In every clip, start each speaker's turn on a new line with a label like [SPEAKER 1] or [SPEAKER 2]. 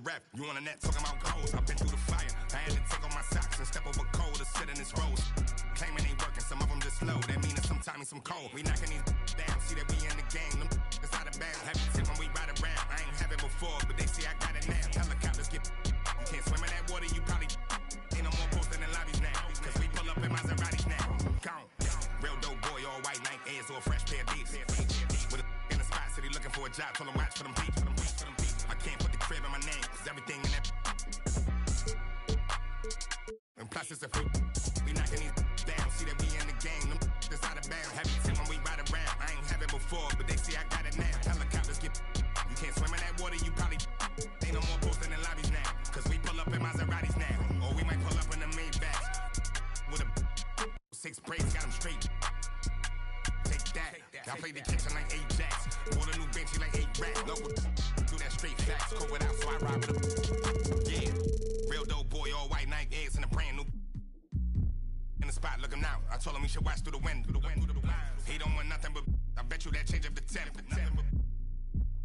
[SPEAKER 1] ref, you on the net talking about goals. I've been through the fire, I had to take off my socks and step over cold to sit in this rose. Claiming ain't working, some of them just slow. That mean it's sometimes some cold. We knocking these down, see that we in the game. Them it's out of bounds. Heavy tip when we ride around. I ain't have it before, but they see I got it now. Helicopters get. You can't swim in that water, you probably ain't no more posting in lobbies now. Cause we pull up in Maseratis now. Gone. Real dope boy, all white Nike Airs or a fresh pair of D's. With a in the spot city looking for a job, told him watch for them beats. I can't put the crib in my name, cause everything in that. And plus it's a fruit. We knocking these down, see that we in the game. Them it's out of bounds. Heavy tip when we ride around. I ain't have it before, but they see I got it now. Helicopters get. You can't swim in that water, you probably ain't no more posting in lobbies now. Cause we pull up in Maseratis now. Or we might pull up in the Maybachs. With a 6 braids, got them straight. Take that. I play the kitchen like Ajax. Bought a new benchy like 8 racks. Local do that straight facts. Cope it out, so I ride with a. Yeah. Real dope boy, all white Nike Airs and a brand new. In the spot looking out. I told him he should watch through the wind. He don't want nothing but. I bet you that change up the temp.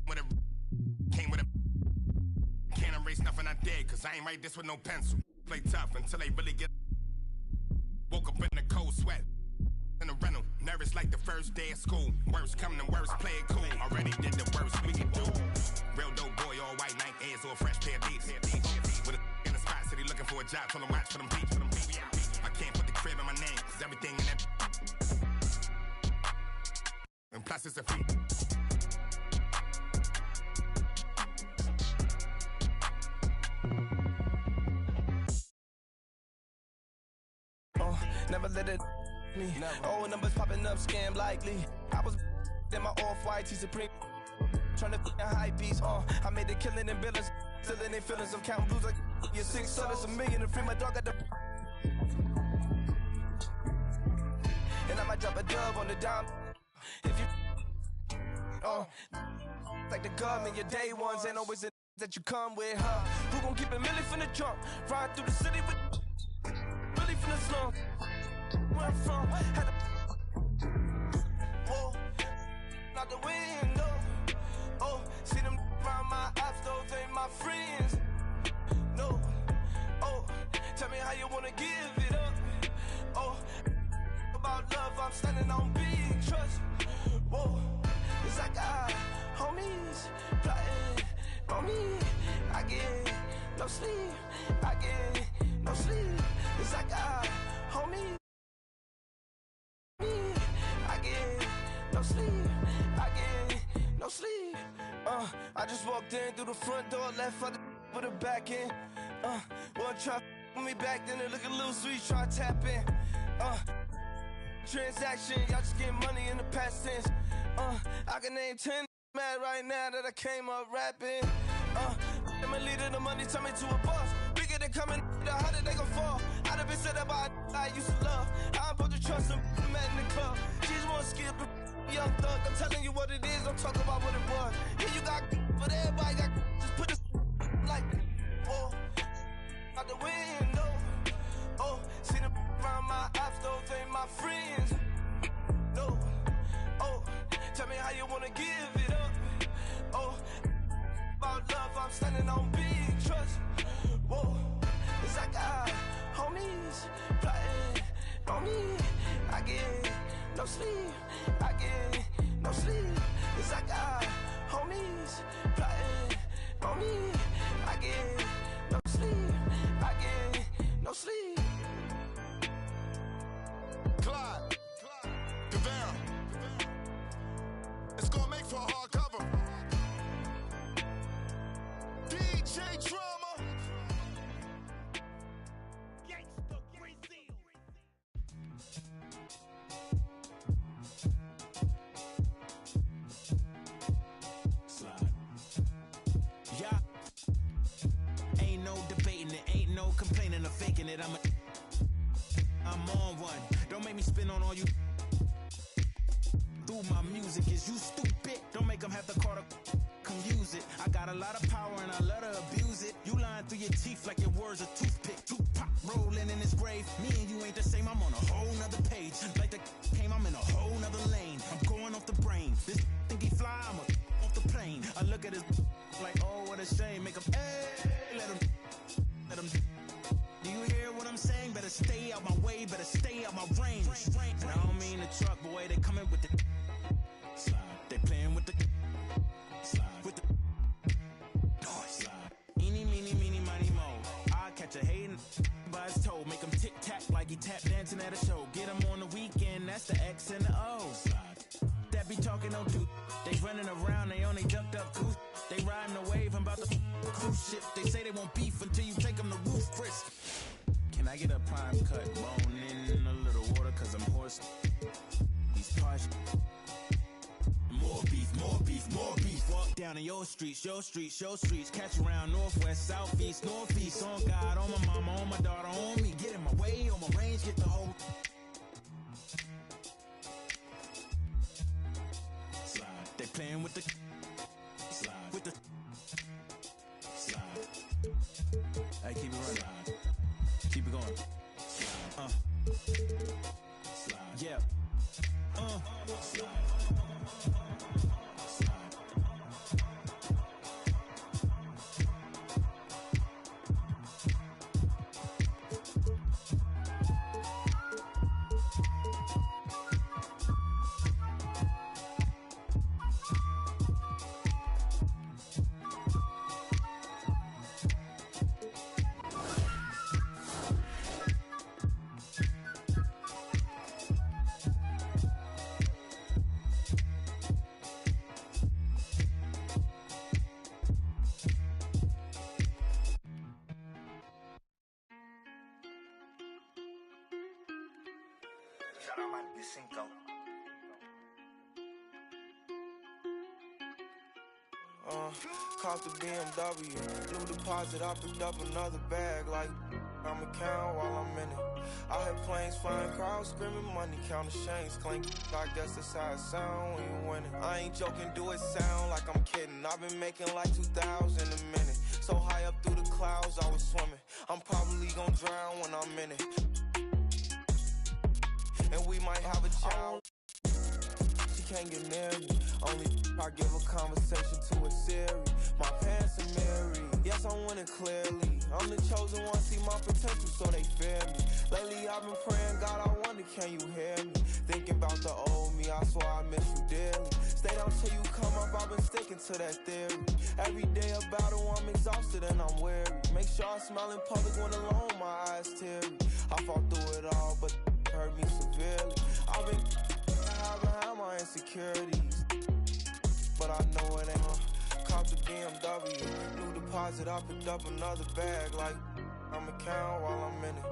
[SPEAKER 1] With a. Came with a. Can't erase nothing I did, cause I ain't write this with no pencil. Play tough until they really get. Woke up in the cold sweat. In the rental, nervous like the first day of school. Worst come to worst, play it cool. Already did the worst we could do. Real dope boy, all white Nike Airs or a fresh pair of D's. With a in the spot city looking for a job, told him watch for them beats. I can't put the crib in my name, cause everything in that. And plus it's a free.
[SPEAKER 2] Never let it me. Old numbers popping up, scam likely. I was in my off-white T Supreme. Trying to fit high beats. I made a killing in billers. Still in their feelings. I'm counting blues like your 6 sellers. $1 million to free my dog at the. And I might drop a dub on the dime. If you. Like the government, your day ones ain't always the that you come with, huh? Who gon' keep it milli from the jump? Ride through the city with. Really from the slum. Where I'm from, had a whoa, out the window. Oh, see them around my apps, those ain't my friends. No, oh, tell me how you wanna give it up. Oh, about love, I'm standing on big trust. Whoa, it's like I homies plotting on me. I get no sleep, I get no sleep. It's like I homies. I get no sleep, I get no sleep. I just walked in through the front door, left for the with a back in. One try with me back then, it look a little sweet, try to tap in. Transaction, y'all just getting money in the past tense. I can name 10 mad right now that I came up rapping. I'm a leader, the money turn me to a boss. Bigger than coming, the harder they gon' fall. I done been said about I used to love. I'm supposed to trust them, man in the club. She's more skilled, young thug. I'm telling you what it is, don't talk about what it was. Here you got, but everybody got, just put this like, oh, out the window. Oh, see them around my apps, those ain't my friends. No, oh, tell me how you wanna give it up. Oh, about love, I'm standing on big trust. Whoa, it's like I homies plotting on me. I get no sleep, I get no sleep. It's like I homies plotting on me. I get no sleep, I get no sleep.
[SPEAKER 3] Clyde, Devera, it's gonna make for a hard cover. DJ Drama.
[SPEAKER 4] Gangsta Brazil.
[SPEAKER 5] Slide. Yeah. Ain't no debating it, ain't no complaining or faking it. I'm on one. Don't make me spin on all you. Through my music, is you stupid? Don't make them have to call to come use it. I got a lot of power and I love to abuse it. You lying through your teeth like your words a toothpick. Tupac rolling in his grave. Me and you ain't the same, I'm on a whole nother page. Like the came, I'm in a whole nother lane. I'm going off the brain. This think he fly, I'm off the plane. I look at his like, oh, what a shame. Make him, hey. That's the X and the O. That be talking on two. They running around, they only ducked up goose. They riding the wave, I'm about to cruise ship. They say they won't beef until you take them to roof, Chris. Can I get a prime cut bone in a little water, cause I'm hoarse. These parts. More beef, more beef, more beef. Walk down in your streets, your streets, your streets. Catch around northwest, southeast, northeast. On God, on my mama, on my daughter, on me. Get in my way, on my range, get the whole. Slide. They playing with the. Slide. With the. Slide. Hey, keep it running. Slide. Keep it going. Slide. Slide. Yeah. Slide.
[SPEAKER 2] Caught the BMW, new deposit, I picked up another bag like I'ma count while I'm in it. I hear planes flying, crowds screaming, money counting chains clink. I guess that's how it sound when you winning. I ain't joking, do it sound like I'm kidding. I've been making like 2,000 a minute. So high up through the clouds, I was swimming. I'm probably gonna drown when I'm in it. And we might have a child. She can't get near me. Only I give a conversation to a Siri. My pants are married. Yes, I'm winning clearly. I'm the chosen one, see my potential, so they fear me. Lately I've been praying, God, I wonder, can you hear me? Thinking about the old me, I swear I miss you dearly. Stay down till you come up, I've been sticking to that theory. Every day a battle, I'm exhausted and I'm weary. Make sure I smile in public when alone, my eyes teary. I fought through it all, but it hurt me severely. I've been behind my insecurities, but I know it ain't. Caught the BMW, new deposit, I picked up another bag like I'ma count while I'm in it.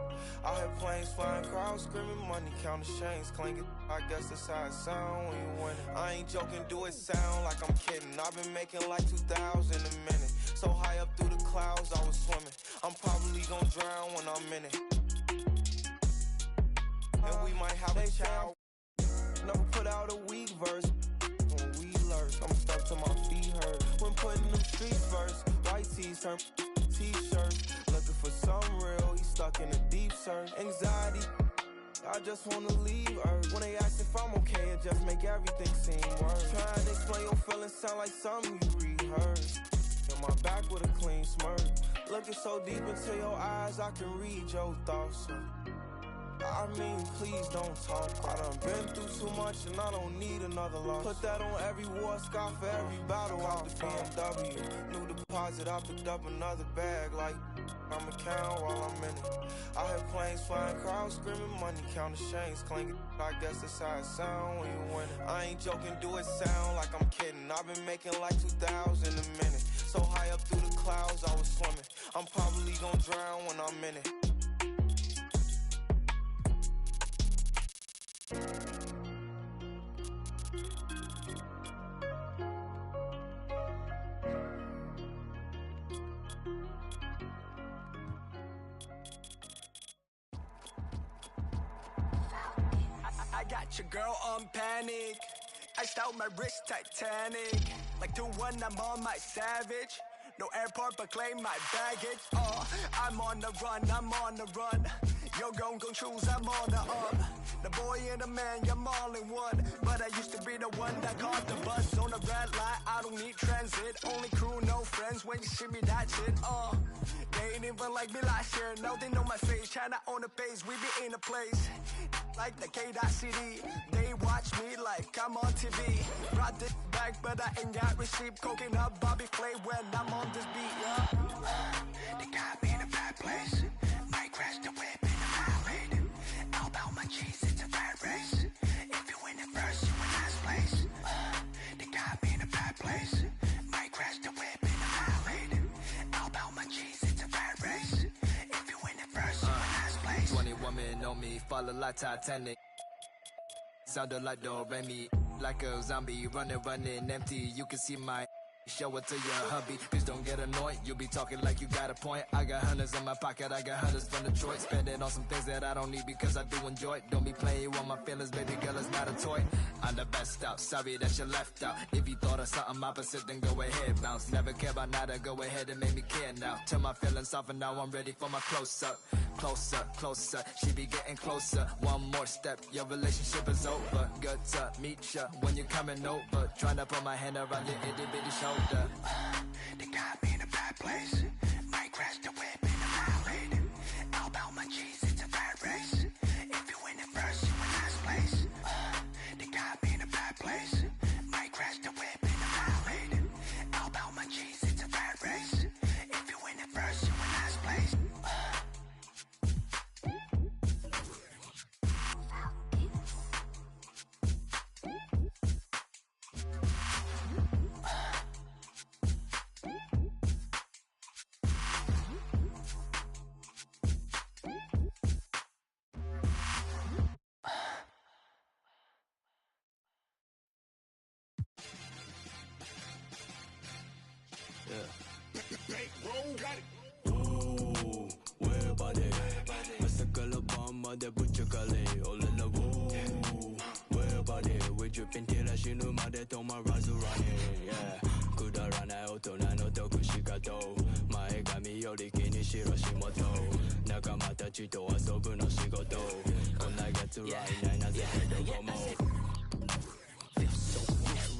[SPEAKER 2] I hear planes flying, crowds screaming, money counting chains clinking. I guess that's how it sound when you winning. I ain't joking, do it sound like I'm kidding. I've been making like 2,000 a minute. So high up through the clouds, I was swimming. I'm probably gonna drown when I'm in it. And we might have a child. Never put out a weak verse. When we lurch, I'm stuck till my feet hurt. When putting them streets first, white tees turn t-shirts. Looking for some real, he stuck in a deep search. Anxiety, I just wanna leave Earth. When they ask if I'm okay, it just make everything seem worse. Trying to explain your feelings sound like something you rehearsed. In my back with a clean smirk. Looking so deep into your eyes, I can read your thoughts. I mean, please don't talk. I done been through too much and I don't need another loss. Put that on every war scar for every battle out the BMW. New deposit, I picked up another bag like I'ma count while I'm in it. I hear planes flying, crowds screaming, money counting chains clinking. I guess that's how it sound when you winning. I ain't joking, do it sound like I'm kidding. I've been making like 2,000 a minute. So high up through the clouds, I was swimming. I'm probably gonna drown when I'm in it.
[SPEAKER 6] I got your girl on panic. Iced out my wrist Titanic. Like 2-1, I'm on my savage. No airport but claim my baggage. I'm on the run, I'm on the run. You're gon' choose, I'm on the up. The boy and the man, I'm all in one. But I used to be the one that caught the bus on the red light. I don't need transit, only crew, no friends. When you see me, that's it. They ain't even like me last year. Now they know my face, China on the base. We be in a place like the K.City. They watch me like I'm on TV. Brought this back, but I ain't got receipt. Coking up Bobby Flay when I'm on this beat, yeah. They got me in a bad place. Might crash the whip in the valley. All about my cheese, it's a bad race. coming on me, falling like Titanic. Sounded like Do Re Mi, like a zombie, running empty. You can see my show it to your hubby. Please don't get annoyed, you be talking like you got a point. I got hundreds in my pocket, I got hundreds from Detroit. Spend it on some things that I don't need because I do enjoy it. Don't be playing with my feelings, baby girl, it's not a toy. I'm the best out, sorry that you left out. If you thought of something opposite, then go ahead, bounce. Never care about nada, go ahead and make me care now. Till my feelings soften, now I'm ready for my close-up. Closer, closer, she be getting closer. One more step, your relationship is over. Good to meet ya when you're coming over. Trying to put my hand around your itty bitty shoulder.
[SPEAKER 7] They got me in a bad place. Might crash the whip in a violate. All about my cheese, it's a bad race. If you win it first, you in last place. They got me in a bad place. Might crash the whip in a violate. All about my cheese, it's a bad race. If you win it first, you in last place.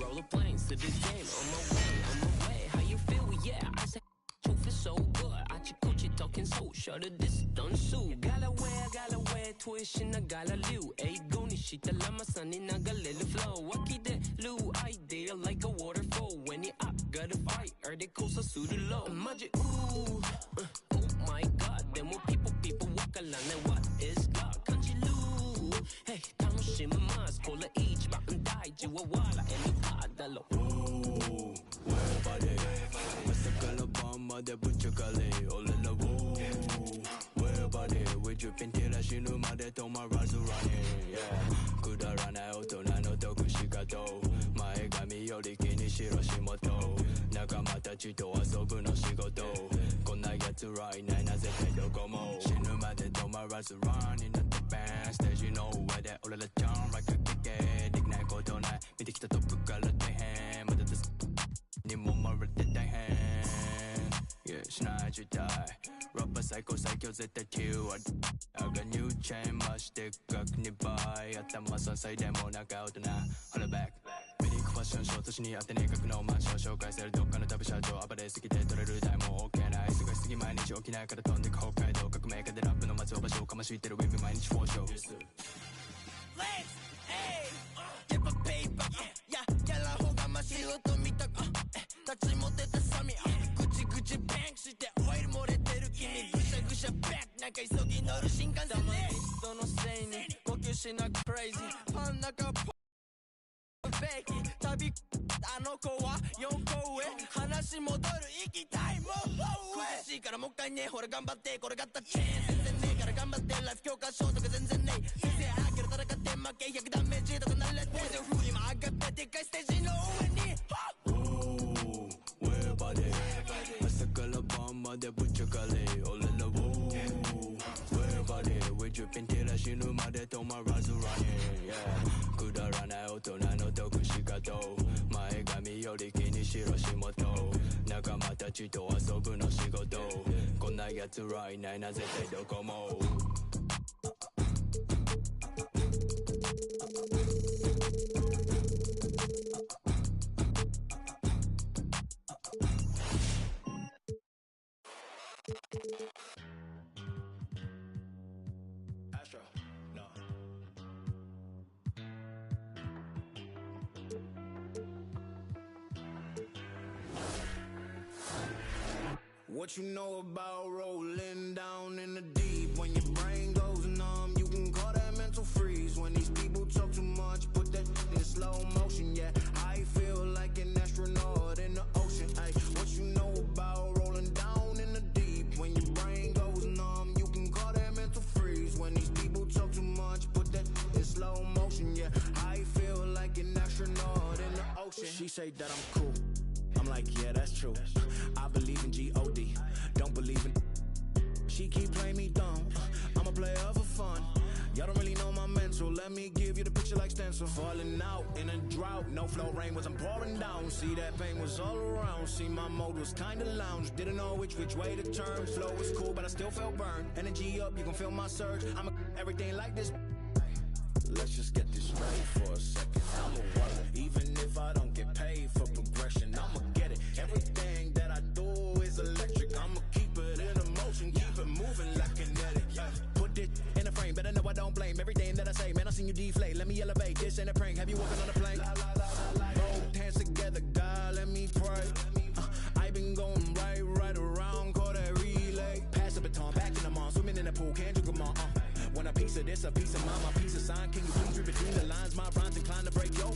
[SPEAKER 8] Rollerblades to this game, on my way. How you feel? Yeah, I said, you feel so good. I coochie talking so shut the distance. Gotta wear, tuition, I gotta liu. Ay, go nishita lama sunny, naga little flow. Waki de lu idea like a waterfall. When you up, gotta fight, or they coast a suit low. Magic, ooh, oh my god, then more people walk along. And what is God? Kanji lu, hey, tanoshimasu, kola each mountain die, jiwawala, and you padalo.
[SPEAKER 6] Ooh, where body, masakala bomba de buchakale, all in the woo. Where body, we dripping till I shinu made to my razurani, yeah. Kudarana oto nano toku shikato, mae gami yori kini shirashimoto. Nakamata chito asobu no shigoto. Konna yatsu ra inai na zettai dokomo. Shinu made to my razurani in the band stage, you know where that all of the jump like a kick. Dignai koto nai, mite kita topu kara tehen. Mada this ni mo marate tehen. Yeah, shinai jutai. Rapper psycho zettai kill. I got new chain, much thick, ni buy. Atama sansai demo naga otona. Holla back. ファッションショー都市にあってね格のマンション紹介されるどっかの旅社長暴れすぎて取れる台も OK ない忙しすぎ毎日起きないから飛んでく北海道革命家でラップの松尾場所をかましいてるウィンビ毎日フォーショー
[SPEAKER 7] Let's, hey, get my paper, yeah, やらほうがま仕事見たく、立ち持ってたサミ、ぐちぐちバンクしてオイル漏れてる君、ぐしゃぐしゃバックなんか急ぎ乗る新幹線で人のせいに呼吸しなくクレイジーパン中旅あの子は4個上話戻る行きたいもう苦しいからもう一回ねほら頑張ってこれがったチェーン全然ねえから頑張ってライフ教科書とか全然ねえ先生あげる戦って負け100ダメージとか慣れて風にも上がってでっかいステージの上に
[SPEAKER 6] Where body 朝から晩までぶっちゃかれ俺らWhere body We dripping till I死ぬまで止まらず running Yeah くだらない大人の得し方前髪より気にしろ仕事仲間たちと遊ぶの仕事こんな奴らいないな絶対どこも
[SPEAKER 9] What you know about rolling down in the deep? When your brain goes numb, you can call that mental freeze. When these people talk too much, put that in slow motion. Yeah, I feel like an astronaut in the ocean. Ay, what you know about rolling down in the deep? When your brain goes numb, you can call that mental freeze. When these people She say that I'm cool. I'm like, yeah, that's true. I believe in G-O-D, don't believe in. She keep playing me dumb. I'm a player for fun. Y'all don't really know my mental. Let me give you the picture like stencil. Falling out in a drought. No flow rain wasn't pouring down. See, that pain was all around. See, my mode was kinda lounge. Didn't know which way to turn. Flow was cool, but I still felt burned. Energy up, you can feel my surge. I'm everything like this. Let's just get this straight for a second. I'ma work, even if I don't get paid for progression. I'ma get it. Everything that I do is electric. I'ma keep it in motion, keep it moving like kinetic. Put it in a frame, better know I don't blame everything that I say. Man, I seen you deflate. Let me elevate. This ain't a prank. Have you walking on a plane? Both hands together, God, let me pray. I been going right around, call that relay. Pass the baton, back in the mall, swimming in the pool, can't you come on? Want a piece of this, a piece of mine, my piece of sign. Can you please read between the lines? My rhymes inclined to break yo.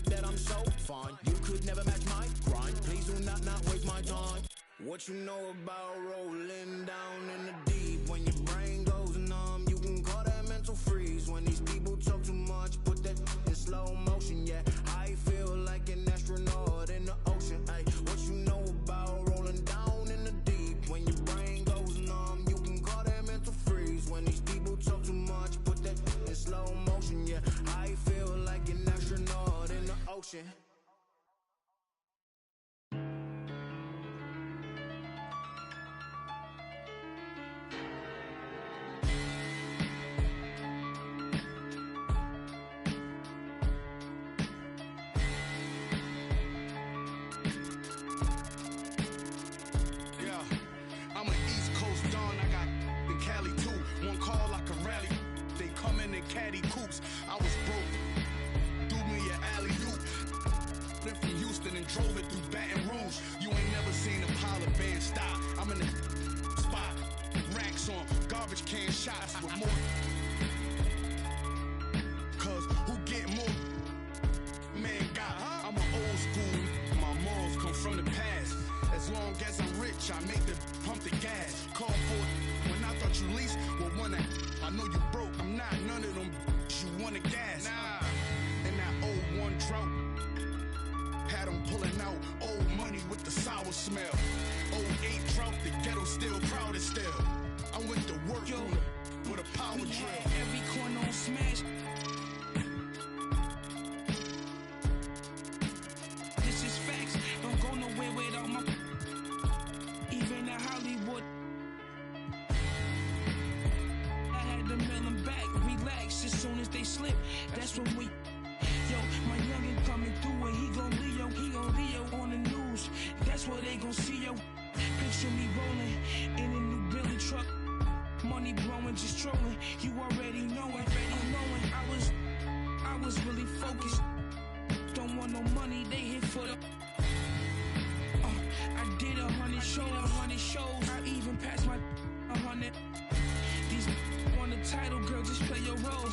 [SPEAKER 9] That I'm so fine. You could never match my grind. Please do not waste my time. What you know about rolling down in the deep? When your brain goes numb, you can call that mental freeze. When these people talk too much, put that in slow motion. Yeah, I feel like an astronaut in the ocean. Ay, what you know about rolling down in the deep? When your brain goes numb, you can call that mental freeze. When these people talk too much, put that in slow motion. Yeah, I feel like an astronaut in the ocean.
[SPEAKER 10] Caddy coops, I was broke. Threw me an alley-oop. Then from Houston and drove it through Baton Rouge. You ain't never seen a Polar band stop. I'm in the spot, racks on, garbage can shots with more. Cause who get more? Man got, I'm an old school. My morals come from the past. As long as I'm rich, I make the pump the gas. Call for it when I thought you least. Well, one that I know you broke. I'm not none of them. You want a gas? Nah. And that 01 drought had them pulling out old money with the sour smell. 08 drought, the ghetto still proud as still. I went to work with a power drill.
[SPEAKER 11] Every corner on smash. This is facts. Don't go nowhere without my. Even in Hollywood. I had to mail them back. Relax as soon as they slip. That's when we. Yo, my youngin' coming through and he gon' Leo on the news. That's what they gon' see, yo. Picture me rolling in a new Billy truck. Money blowing, just trolling. You already know it. I was really focused. Don't want no money, they hit for the. I did 100 shows. I even passed my 100. These on the title, girl, just play your role.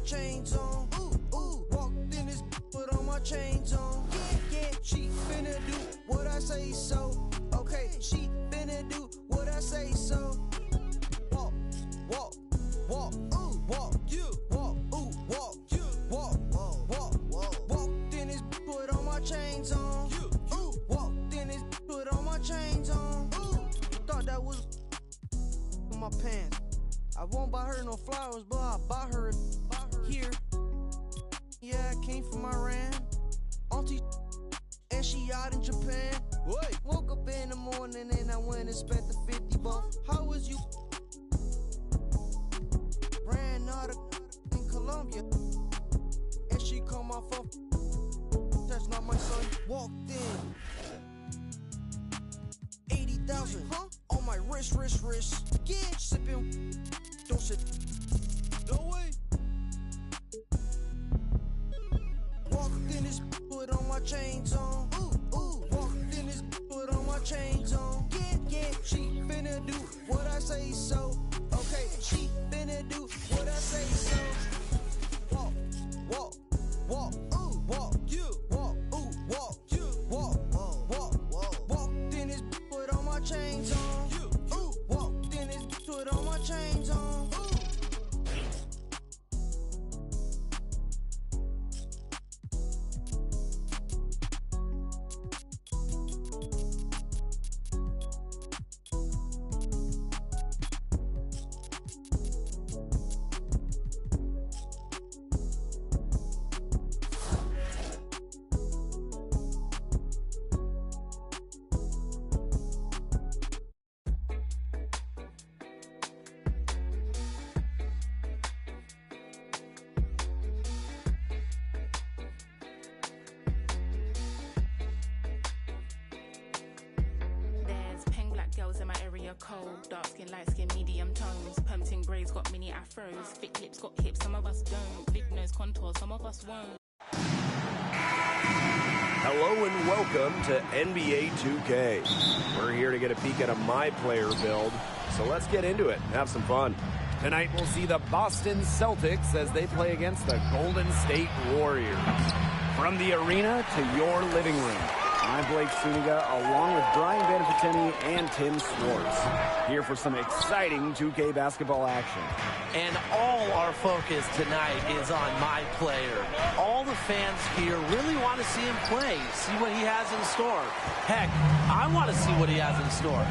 [SPEAKER 12] Chains on, walked in this put on my chains on. Yeah, she finna do what I say so. Okay, she finna do what I say so. Walk, you walk, walked in this put on my chains on. Walked in this put on my chains on. Thought that was in my pants. I won't buy her no flowers, but I buy her here. Yeah, I came from Iran. Auntie, and she out in Japan. Wait. Woke up in the morning and I went and spent the 50 bucks. How was you? Ran out of in Colombia. And she called my phone. That's not my son. Walked in. 80,000 on my wrist. Yeah, sipping. shit. No way. Walked in this, put on my chains on. Walked in this, put on my chains on. Yeah, she finna do what I say so. Okay, she finna do what I say so. Walk, walk, walk, walk, you walk, walk, you walk, walk. Walked in this, put on my chains on. Walked in this, put on my chains on.
[SPEAKER 13] Girls in my area cold, dark skin, light skin, medium tones. Pumping braids got mini afros, thick lips got hips, some of us don't. Big nose contour, some of us won't.
[SPEAKER 14] Hello and welcome to NBA 2K. We're here to get a peek at a My Player build, so let's get into it and have some fun. Tonight we'll see the Boston Celtics as they play against the Golden State Warriors. From the arena to your living room. I'm Blake Suniga, along with Brian Banafitini and Tim Swartz, here for some exciting 2K basketball action.
[SPEAKER 15] And all our focus tonight is on My Player. All the fans here really want to see him play, see what he has in store. Heck, I want to see what he has in store.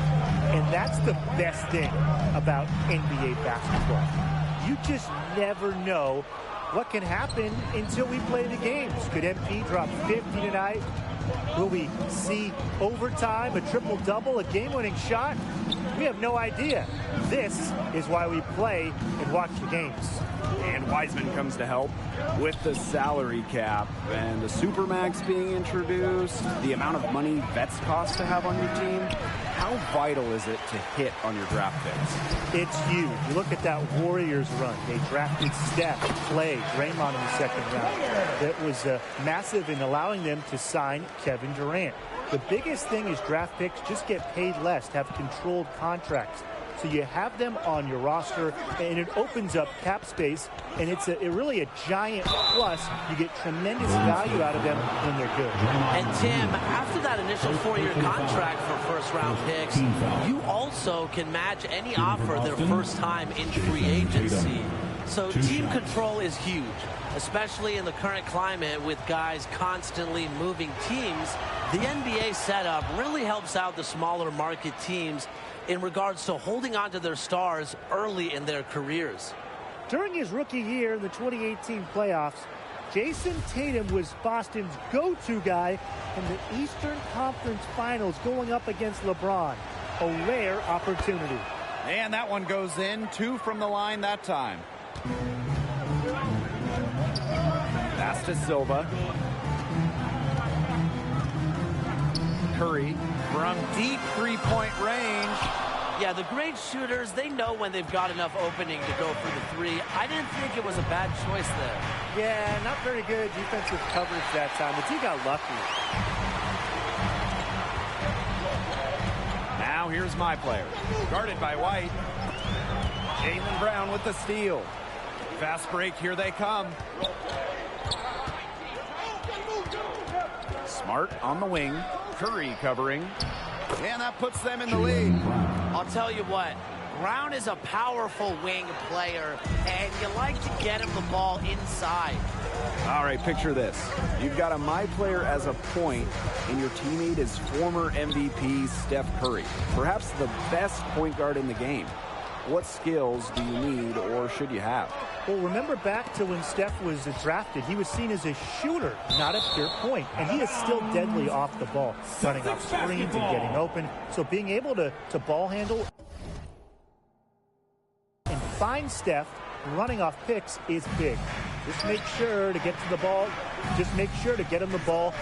[SPEAKER 16] And that's the best thing about NBA basketball. You just never know what can happen until we play the games. Could MP drop 50 tonight? Will we see overtime, a triple-double, a game-winning shot? We have no idea. This is why we play and watch the games.
[SPEAKER 14] And Wiseman comes to help with the salary cap and the Supermax being introduced, the amount of money vets cost to have on your team. How vital is it to hit on your draft picks?
[SPEAKER 16] It's huge. You look at that Warriors run. They drafted Steph, Clay, Draymond in the second round. That was massive in allowing them to sign Kevin Durant. The biggest thing is draft picks just get paid less, to have controlled contracts. So you have them on your roster, and it opens up cap space, and it's really a giant plus. You get tremendous value out of them when they're good.
[SPEAKER 15] And Tim, after that initial 4-year contract for first-round picks, you also can match any offer their first time in free agency. So team control is huge, especially in the current climate with guys constantly moving teams. The NBA setup really helps out the smaller market teams in regards to holding on to their stars early in their careers.
[SPEAKER 16] During his rookie year in the 2018 playoffs, Jason Tatum was Boston's go-to guy in the Eastern Conference Finals going up against LeBron. A rare opportunity.
[SPEAKER 14] And that one goes in, 2 from the line that time. Pass to Silva. Curry from deep three-point range.
[SPEAKER 15] Yeah, the great shooters, they know when they've got enough opening to go for the three. I didn't think it was a bad choice there.
[SPEAKER 16] Yeah, not very good defensive coverage that time, but he got lucky.
[SPEAKER 14] Now here's My Player. Guarded by White. Jaylen Brown with the steal. Fast break, here they come. Smart on the wing. Curry covering. And that puts them in the lead.
[SPEAKER 15] I'll tell you what, Brown is a powerful wing player, and you like to get him the ball inside.
[SPEAKER 14] All right, picture this. You've got a My Player as a point, and your teammate is former MVP Steph Curry, perhaps the best point guard in the game. What skills do you need or should you have?
[SPEAKER 16] Well, remember back to when Steph was drafted, he was seen as a shooter, not a pure point, and he is still deadly off the ball, running off screens and getting open. So being able to ball handle and find Steph running off picks is big. Just make sure to get to the ball. Just make sure to get him the ball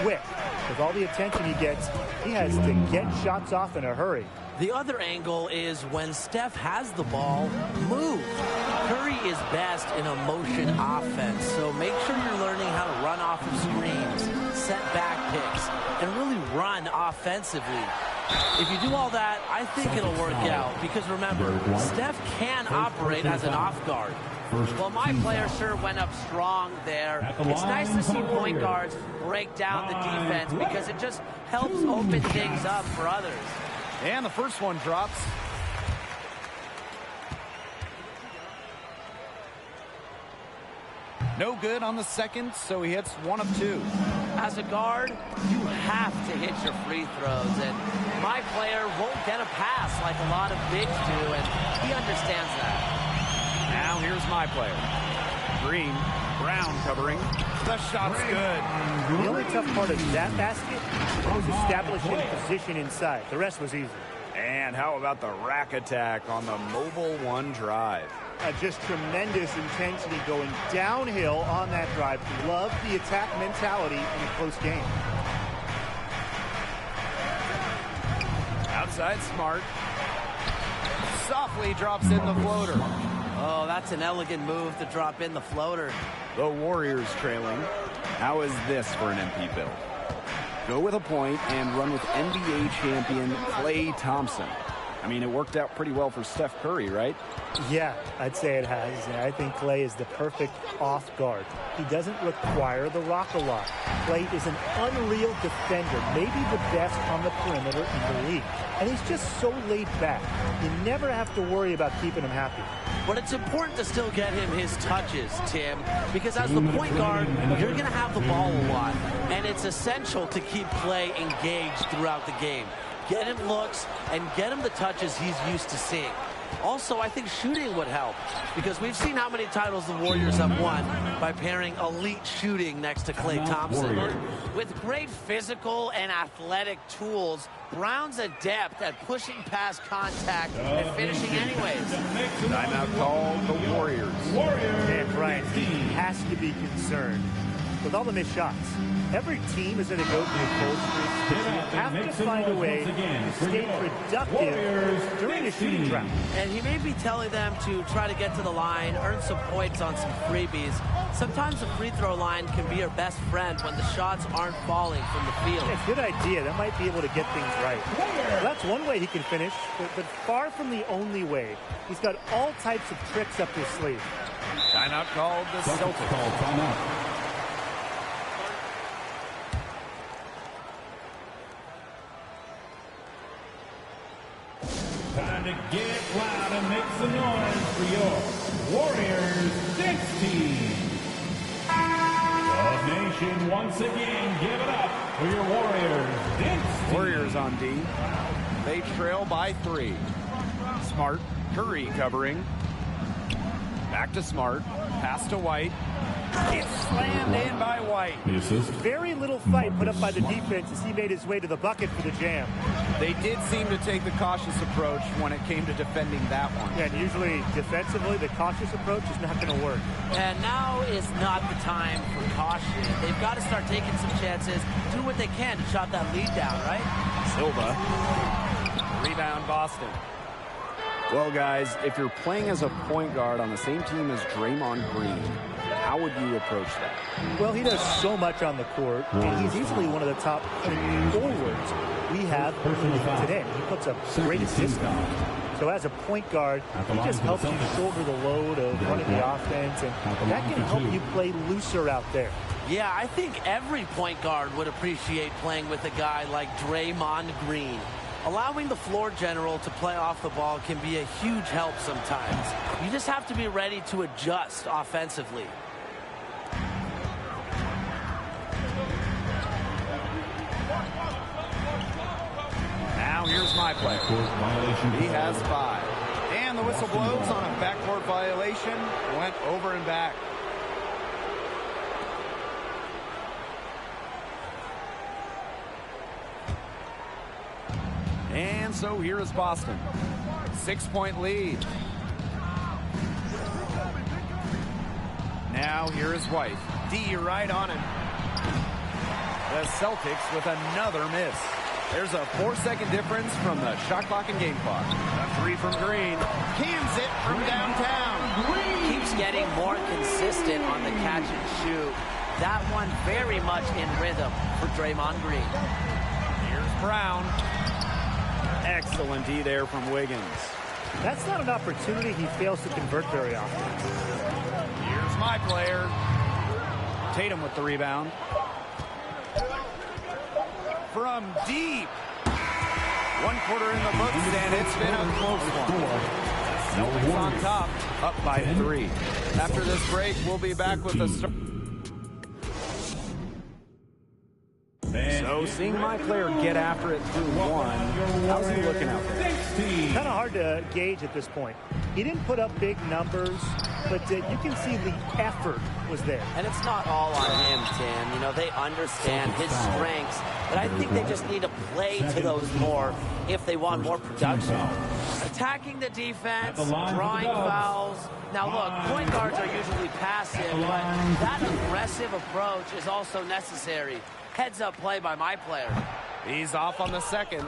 [SPEAKER 16] quick. With all the attention he gets, he has to get shots off in a hurry.
[SPEAKER 15] The other angle is when Steph has the ball, move. Curry is best in a motion offense, so make sure you're learning how to run off of screens, set back picks, and really run offensively. If you do all that, I think it'll work out, because remember, Steph can operate as an off guard. Well, my player sure went up strong there. It's nice to see point guards break down the defense because it just helps open things up for others.
[SPEAKER 14] And the first one drops. No good on the second, so he hits 1 of 2.
[SPEAKER 15] As a guard, you have to hit your free throws, and my player won't get a pass like a lot of bigs do, and he understands that.
[SPEAKER 14] Now here's my player. Green, Brown covering. The shot's good.
[SPEAKER 16] The only tough part of that basket was establishing position inside. The rest was easy.
[SPEAKER 14] And how about the rack attack on the mobile one drive?
[SPEAKER 16] Just tremendous intensity going downhill on that drive. Love the attack mentality in a close game.
[SPEAKER 14] Outside Smart. Softly drops in the floater.
[SPEAKER 15] Oh, that's an elegant move to drop in the floater.
[SPEAKER 14] The Warriors trailing. How is this for an MP build? Go with a point and run with NBA champion Klay Thompson. I mean, it worked out pretty well for Steph Curry, right?
[SPEAKER 16] Yeah, I'd say it has. I think Klay is the perfect off guard. He doesn't require the rock a lot. Klay is an unreal defender, maybe the best on the perimeter in the league. And he's just so laid back. You never have to worry about keeping him happy.
[SPEAKER 15] But it's important to still get him his touches, Tim, because as the point guard, you're going to have the ball a lot. And it's essential to keep Klay engaged throughout the game. Get him looks and get him the touches he's used to seeing. Also, I think shooting would help, because we've seen how many titles the Warriors have won by pairing elite shooting next to Klay Thompson. With great physical and athletic tools, Brown's adept at pushing past contact and finishing anyways.
[SPEAKER 14] Timeout called the Warriors.
[SPEAKER 16] And Brian, he has to be concerned with all the missed shots. Every team is going to go through cold streaks, but you have to find a way to stay productive during a shooting drought.
[SPEAKER 15] And he may be telling them to try to get to the line, earn some points on some freebies. Sometimes the free throw line can be your best friend when the shots aren't falling from the field.
[SPEAKER 16] Yeah, good idea. That might be able to get things right. Well, that's one way he can finish, but far from the only way. He's got all types of tricks up his sleeve.
[SPEAKER 14] Timeout called the Celtics.
[SPEAKER 17] Time to get loud and make some noise for your Warriors dance team. The nation once again give it up for your Warriors dance team.
[SPEAKER 14] Warriors on D. They trail by 3. Smart, Curry covering. Back to Smart. Pass to White. It's slammed in by White.
[SPEAKER 16] Very little fight put up by the defense as he made his way to the bucket for the jam.
[SPEAKER 14] They did seem to take the cautious approach when it came to defending that one.
[SPEAKER 16] Yeah, and usually defensively, the cautious approach is not going to work.
[SPEAKER 15] And now is not the time for caution. They've got to start taking some chances, do what they can to chop that lead down, right?
[SPEAKER 14] Silva. Rebound Boston. Well, guys, if you're playing as a point guard on the same team as Draymond Green, how would you approach that?
[SPEAKER 16] Well, he does so much on the court, and he's easily one of the top forwards we have today. He puts up great assists on. So as a point guard, he just helps you shoulder the load of running the offense, and that can help you play looser out there.
[SPEAKER 15] Yeah, I think every point guard would appreciate playing with a guy like Draymond Green. Allowing the floor general to play off the ball can be a huge help sometimes. You just have to be ready to adjust offensively.
[SPEAKER 14] Now here's my player. He has 5. And the whistle blows on a backcourt violation. Went over and back. And so here is Boston. 6-point lead. Now here is White. D right on him. The Celtics with another miss. There's a 4-second difference from the shot clock and game clock. A 3 from Green. Cans it from downtown.
[SPEAKER 15] Keeps getting more consistent on the catch and shoot. That one very much in rhythm for Draymond Green.
[SPEAKER 14] Here's Brown. Excellent D there from Wiggins.
[SPEAKER 16] That's not an opportunity he fails to convert very often.
[SPEAKER 14] Here's my player. Tatum with the rebound. From deep. 1 quarter in the books, and it's been a close one. Celtics on top, up by 3. After this break, we'll be back with the start. So seeing my player get after it through 1, how's he looking out there?
[SPEAKER 16] Kind of hard to gauge at this point. He didn't put up big numbers, but you can see the effort was there.
[SPEAKER 15] And it's not all on him, Tim. You know, they understand his strengths, but I think they just need to play to those more if they want more production. Attacking the defense, drawing fouls. Now, look, point guards are usually passive, but that aggressive approach is also necessary. Heads-up play by my player.
[SPEAKER 14] He's off on the second.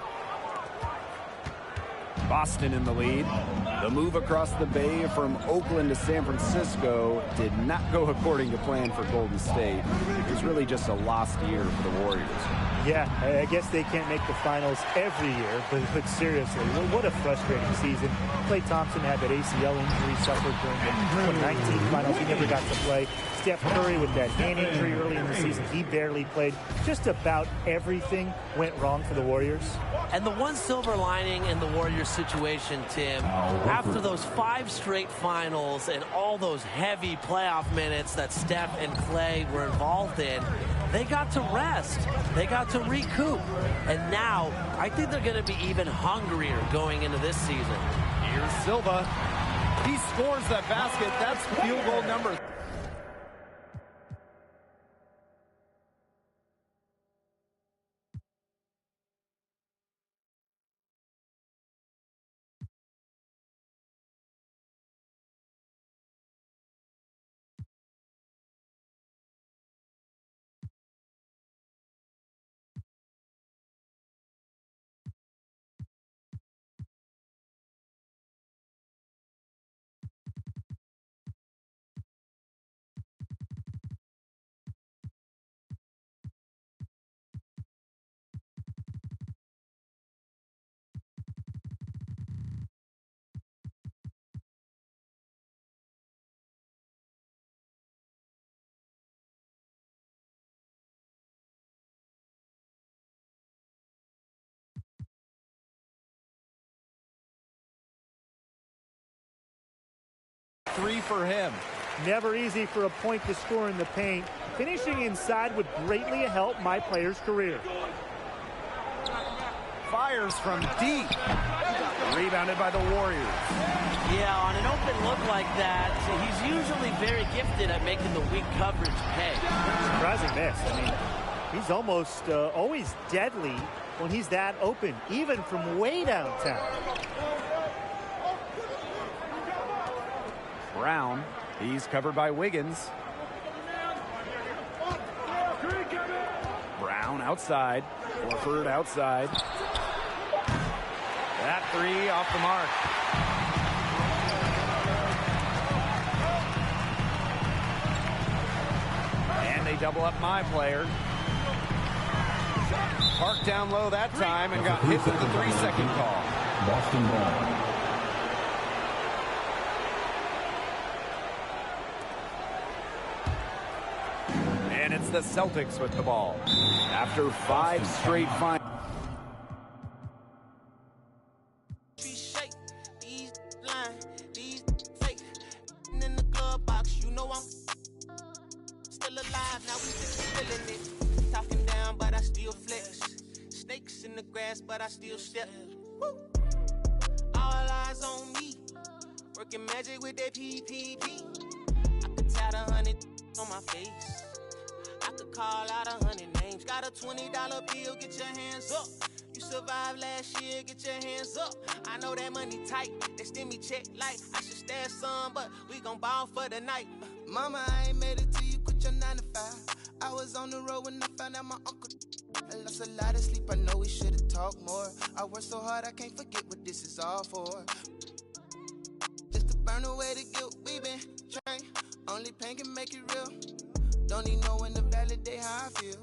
[SPEAKER 14] Boston in the lead. The move across the bay from Oakland to San Francisco did not go according to plan for Golden State. It was really just a lost year for the Warriors.
[SPEAKER 16] Yeah, I guess they can't make the finals every year, but seriously, what a frustrating season. Klay Thompson had that ACL injury suffered during the 2019 finals. He never got to play. Steph Curry with that hand injury early in the season. He barely played. Just about everything went wrong for the Warriors.
[SPEAKER 15] And the one silver lining in the Warriors situation, Tim, after those 5 straight finals and all those heavy playoff minutes that Steph and Klay were involved in, they got to rest. They got to recoup. And now, I think they're going to be even hungrier going into this season.
[SPEAKER 14] Here's Silva. He scores that basket. That's field goal number 3 for him.
[SPEAKER 16] Never easy for a point to score in the paint. Finishing inside would greatly help my player's career.
[SPEAKER 14] Fires from deep. Rebounded by the Warriors.
[SPEAKER 15] Yeah, on an open look like that, he's usually very gifted at making the weak coverage pay.
[SPEAKER 16] Surprising miss. I mean, he's almost always deadly when he's that open, even from way downtown.
[SPEAKER 14] Brown, he's covered by Wiggins. Brown outside. Horford outside. That 3 off the mark. And they double up my player. Parked down low that time and got hit with the 3-second call.
[SPEAKER 17] Boston ball.
[SPEAKER 14] And it's the Celtics with the ball. After 5 straight finals.
[SPEAKER 18] But I still step. Woo. All eyes on me. Working magic with that PPP. I could tie 100 on my face. I could call out 100 names. Got a $20 bill, get your hands up. You survived last year, get your hands up. I know that money tight, they send me check like I should stash some, but we gon' ball for the night. Mama, I ain't made it till you quit your 9 to 5. I was on the road when I found out my uncle. I lost a lot of sleep, I know we should've talked more. I worked so hard, I can't forget what this is all for. Just to burn away the guilt we been trained. Only pain can make it real. Don't need no one to validate how I feel.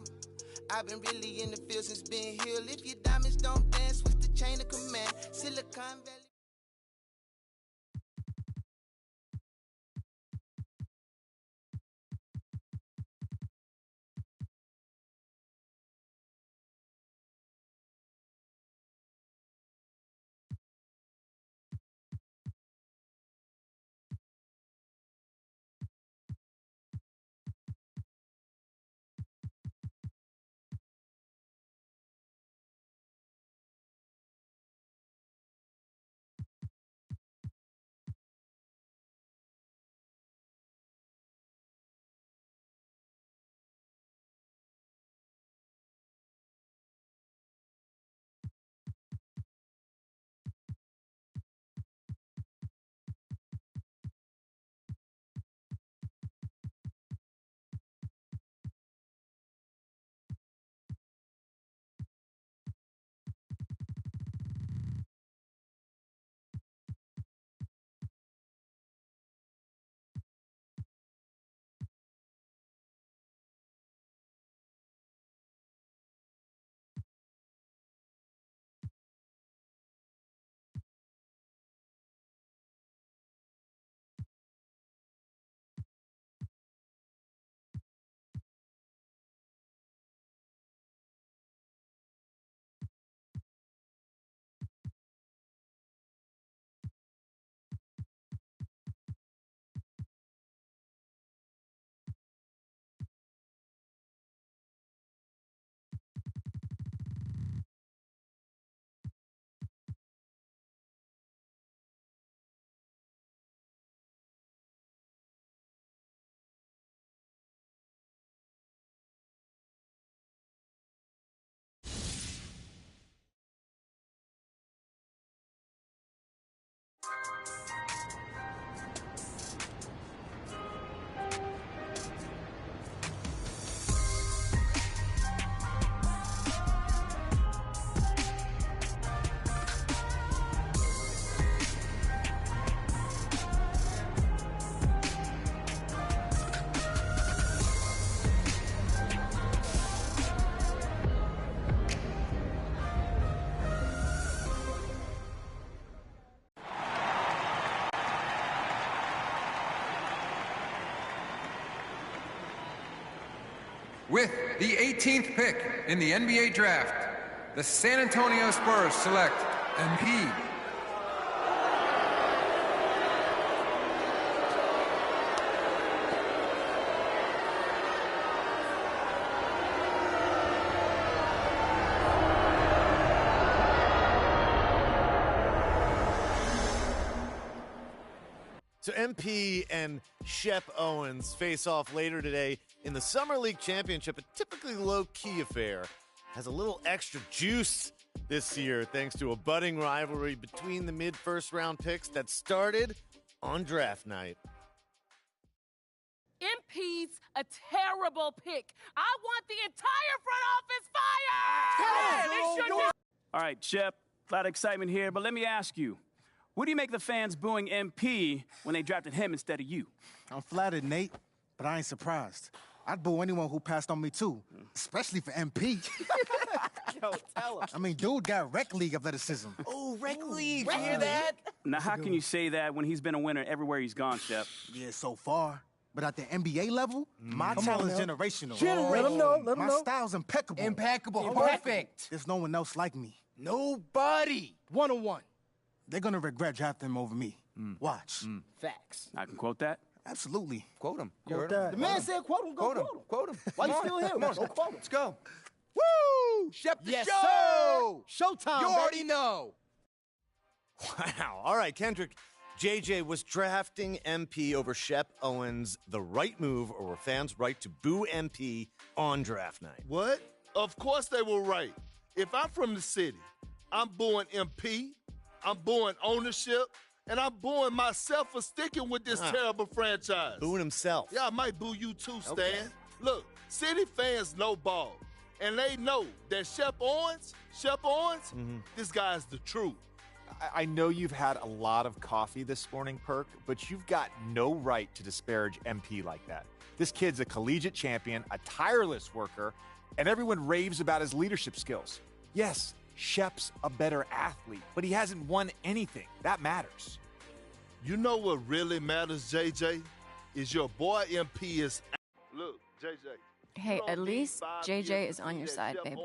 [SPEAKER 18] I've been really in the field since being healed. If your diamonds don't dance, what's the chain of command? Silicon Valley.
[SPEAKER 19] With the 18th pick in the NBA draft, the San Antonio Spurs select MP.
[SPEAKER 20] So MP and Shep Owens face off later today in the Summer League Championship, a typically low-key affair. Has a little extra juice this year thanks to a budding rivalry between the mid-first round picks that started on draft night.
[SPEAKER 21] MP's a terrible pick. I want the entire front office fired!
[SPEAKER 22] All right, Shep, a lot of excitement here, but let me ask you. What do you make the fans booing MP when they drafted him instead of you?
[SPEAKER 23] I'm flattered, Nate, but I ain't surprised. I'd boo anyone who passed on me, too, especially for MP.
[SPEAKER 22] Yo, tell him.
[SPEAKER 23] I mean, dude got rec league athleticism.
[SPEAKER 22] Oh, rec league. You hear that? Now, how can you say that when he's been a winner everywhere he's gone, Shep?
[SPEAKER 23] Yeah, so far. But at the NBA level, my talent's generational.
[SPEAKER 12] Let him know.
[SPEAKER 23] My style's impeccable.
[SPEAKER 12] Impeccable. Perfect.
[SPEAKER 23] There's no one else like me.
[SPEAKER 12] Nobody. 1-on-1.
[SPEAKER 23] They're gonna regret drafting him over me. Watch.
[SPEAKER 12] Facts.
[SPEAKER 22] I can quote that?
[SPEAKER 23] Absolutely.
[SPEAKER 19] Quote him.
[SPEAKER 12] The man said quote him. Go quote him. Why you still here? Go quote him.
[SPEAKER 19] Let's go.
[SPEAKER 12] Woo! Shep the show! Showtime,
[SPEAKER 20] You already
[SPEAKER 12] baby.
[SPEAKER 20] know. Wow. All right, Kendrick. JJ, was drafting MP over Shep Owens the right move, or were fans right to boo MP on draft night?
[SPEAKER 3] What? Of course they were right. If I'm from the city, I'm booing MP, I'm booing ownership, and I'm booing myself for sticking with this terrible franchise.
[SPEAKER 20] Booing himself.
[SPEAKER 3] Yeah, I might boo you too, Stan.
[SPEAKER 20] Okay.
[SPEAKER 3] Look, city fans know ball. And they know that Shep Owens, this guy's the truth.
[SPEAKER 1] I know you've had a lot of coffee this morning, Perk, but you've got no right to disparage MP like that. This kid's a collegiate champion, a tireless worker, and everyone raves about his leadership skills. Yes, Shep's a better athlete, but he hasn't won anything. That matters.
[SPEAKER 3] You know what really matters, JJ? Is your boy MP is... Look, JJ.
[SPEAKER 4] Hey, at least JJ is on your side, babe.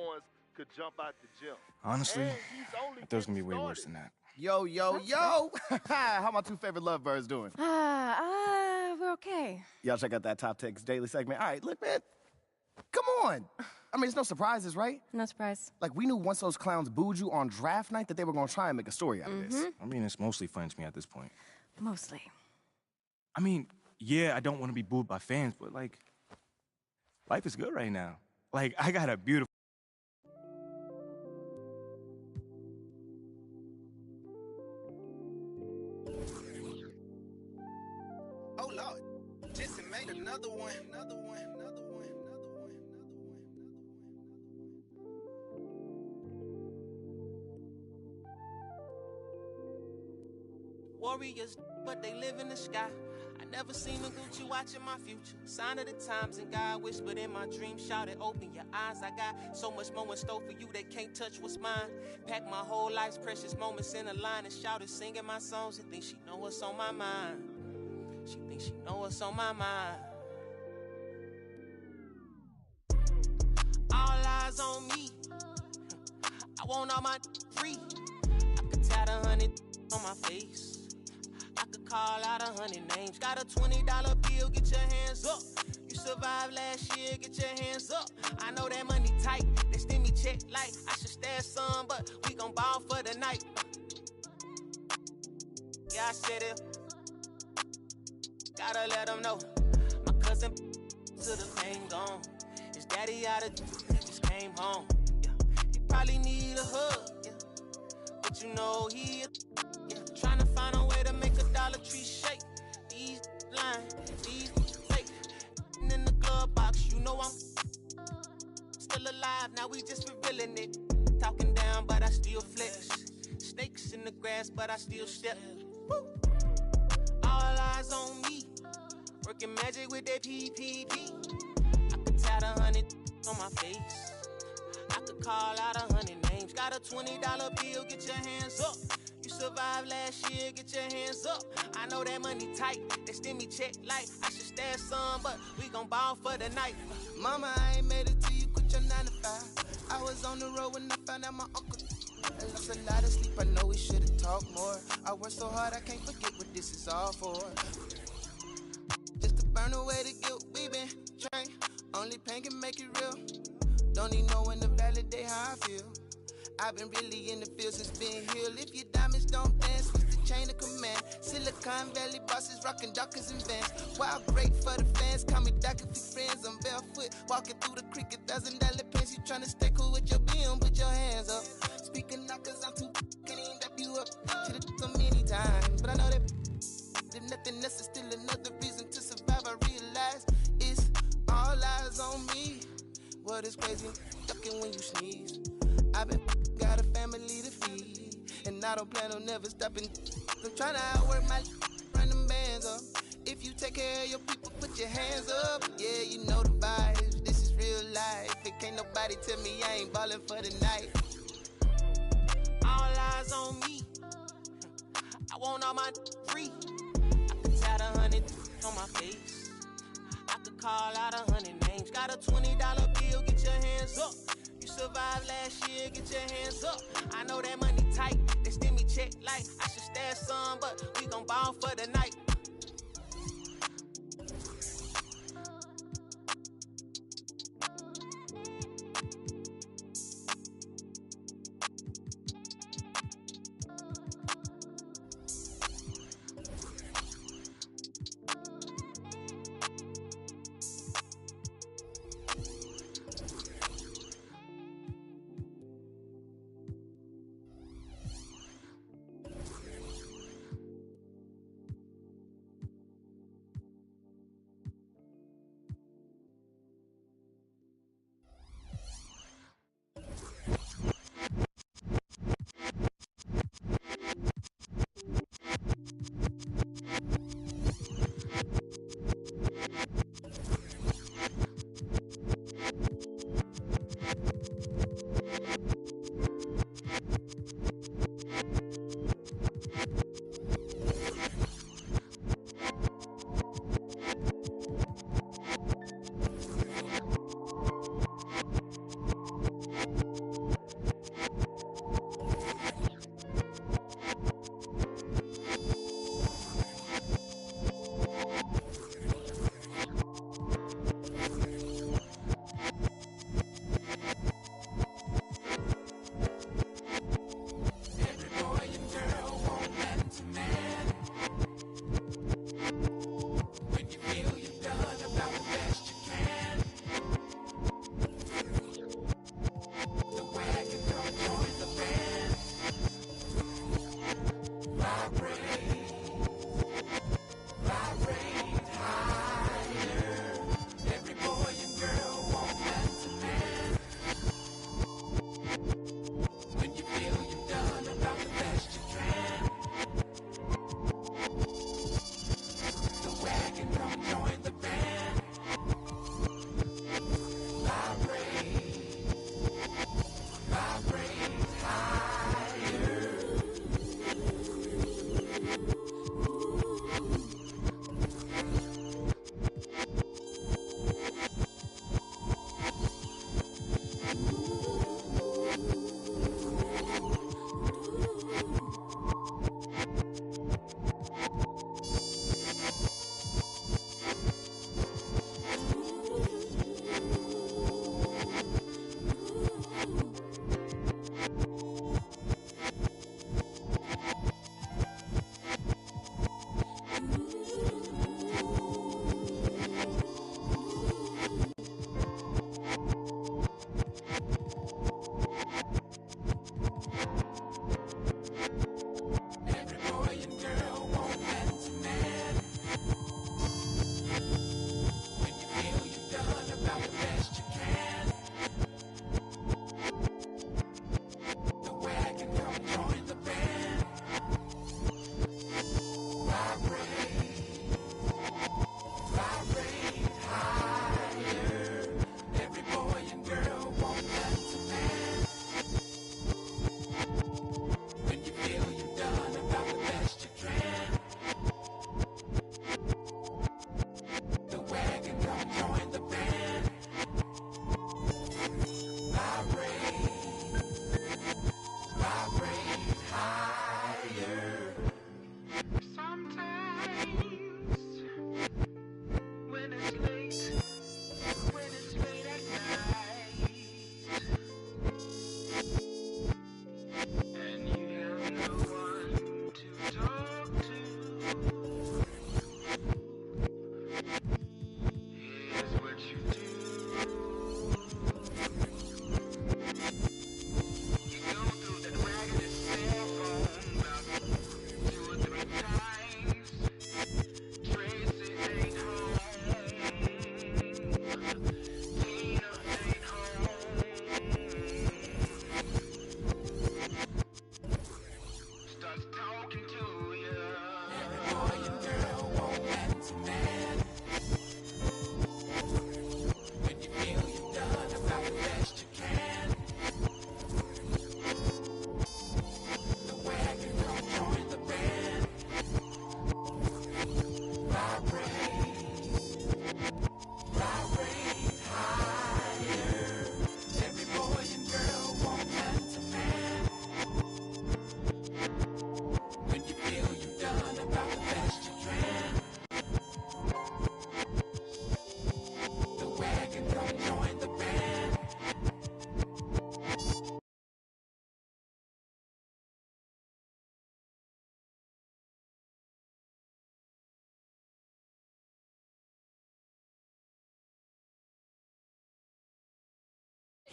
[SPEAKER 3] Could jump out the gym.
[SPEAKER 23] Honestly, I thought it was going to be way worse than that. Yo, yo, yo! How my two favorite lovebirds doing?
[SPEAKER 4] We're okay.
[SPEAKER 23] Y'all check out that Top Takes Daily segment. All right, look, man. Come on. I mean, it's no surprises, right?
[SPEAKER 4] No surprise.
[SPEAKER 23] Like, we knew once those clowns booed you on draft night that they were going to try and make a story out of this. I mean, it's mostly fun to me at this point.
[SPEAKER 4] Mostly.
[SPEAKER 23] I mean, yeah, I don't want to be booed by fans, but, like, life is good right now. Like, I got a beautiful...
[SPEAKER 6] Oh, Lord. Jesse made another one.
[SPEAKER 18] Warriors, but they live in the sky. I never seen a Gucci watching my future. Sign of the times, and God whispered in my dream, shouted, open your eyes. I got so much more in store for you, they can't touch what's mine. Pack my whole life's precious moments in a line and shouted, singing my songs and think she know what's on my mind. She thinks she know what's on my mind. All eyes on me. I want all my free. I could tat 100 on my face. I could call out 100 names. Got a $20 bill, get your hands up. You survived last year, get your hands up. I know that money tight, they send me check like I should stash some, but we gon' ball for the night. Yeah, I said it. Gotta let them know. My cousin to the pain gone. His daddy out of just came home. Yeah. He probably need a hug, yeah. But you know he trying to find a way to make a Dollar Tree shake. These lines, these fake. And in the glove box, you know I'm still alive. Now we just revealing it. Talking down, but I still flex. Snakes in the grass, but I still step. Woo. All eyes on me. Working magic with that PPP. I could tat 100 on my face. I could call out 100 names. Got a $20 bill, get your hands up. You survived last year, get your hands up. I know that money tight, they send me check like I should stash some, but we gon' ball for the night.
[SPEAKER 6] Mama, I ain't made it till you quit your 9 to 5. I was on the road when I found out my uncle. I lost a lot of sleep, I know we should've talked more. I worked so hard, I can't forget what this is all for. Just to burn away the guilt, we been trained. Only pain can make it real. Don't need no one to validate how I feel. I've been really in the field since being healed. If your diamonds don't dance, switch the chain of command. Silicon Valley bosses rocking Dockers and Vans. Wild great for the fans, call me Doc if you friends. I'm barefoot, walking through the creek, $1,000 pants. You tryna stay cool with your BM, put your hands up. Speaking up cause I'm too can't even wrap you up. Should've so many times, but I know that if nothing else is still another reason to survive. I realize it's all eyes on me. What is crazy, ducking when you sneeze. I've been got a family to feed, and I don't plan on never stopping. I'm trying to outwork my run them bands up. If you take care of your people, put your hands up. Yeah, you know the vibes. This is real life. It can't nobody tell me I ain't ballin' for the night.
[SPEAKER 18] All eyes on me. I want all my free. I could tat 100 on my face. I could call out 100 names. Got a $20 bill, get your hands up. You survived last year, get your hands up. I know that money tight, they send me check like I should stash some, but we gon' ball for the night.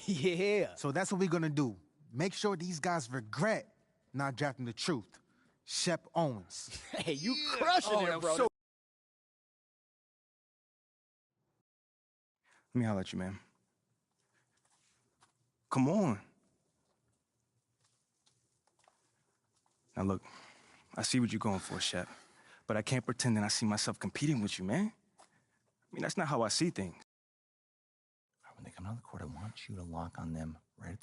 [SPEAKER 2] Yeah. So that's what we're going to do. Make sure these guys regret not drafting the truth. Shep Owens.
[SPEAKER 12] Hey, you crushing it, bro.
[SPEAKER 23] Let me holler at you, man. Come on. Now, look, I see what you're going for, Shep. But I can't pretend that I see myself competing with you, man. I mean, that's not how I see things.
[SPEAKER 5] When they come out of the court, I want you to lock on them right.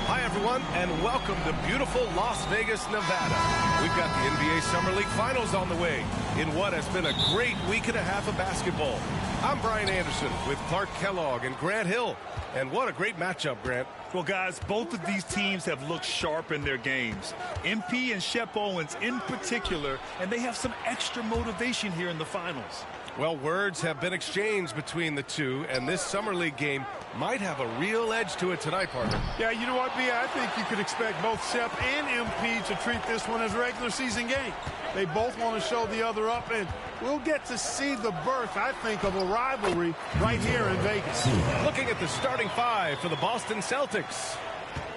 [SPEAKER 8] Hi, everyone, and welcome to beautiful Las Vegas, Nevada. We've got the NBA Summer League Finals on the way in what has been a great week and a half of basketball. I'm Brian Anderson with Clark Kellogg and Grant Hill. And what a great matchup, Grant.
[SPEAKER 24] Well, guys, both of these teams have looked sharp in their games. MP and Shep Owens in particular, and they have some extra motivation here in the finals.
[SPEAKER 8] Well, words have been exchanged between the two, and this Summer League game might have a real edge to it tonight, partner.
[SPEAKER 25] Yeah, you know what, B? I think you could expect both Shep and MP to treat this one as a regular season game. They both want to show the other up, and we'll get to see the birth, I think, of a rivalry right here in Vegas.
[SPEAKER 8] Looking at the starting five for the Boston Celtics.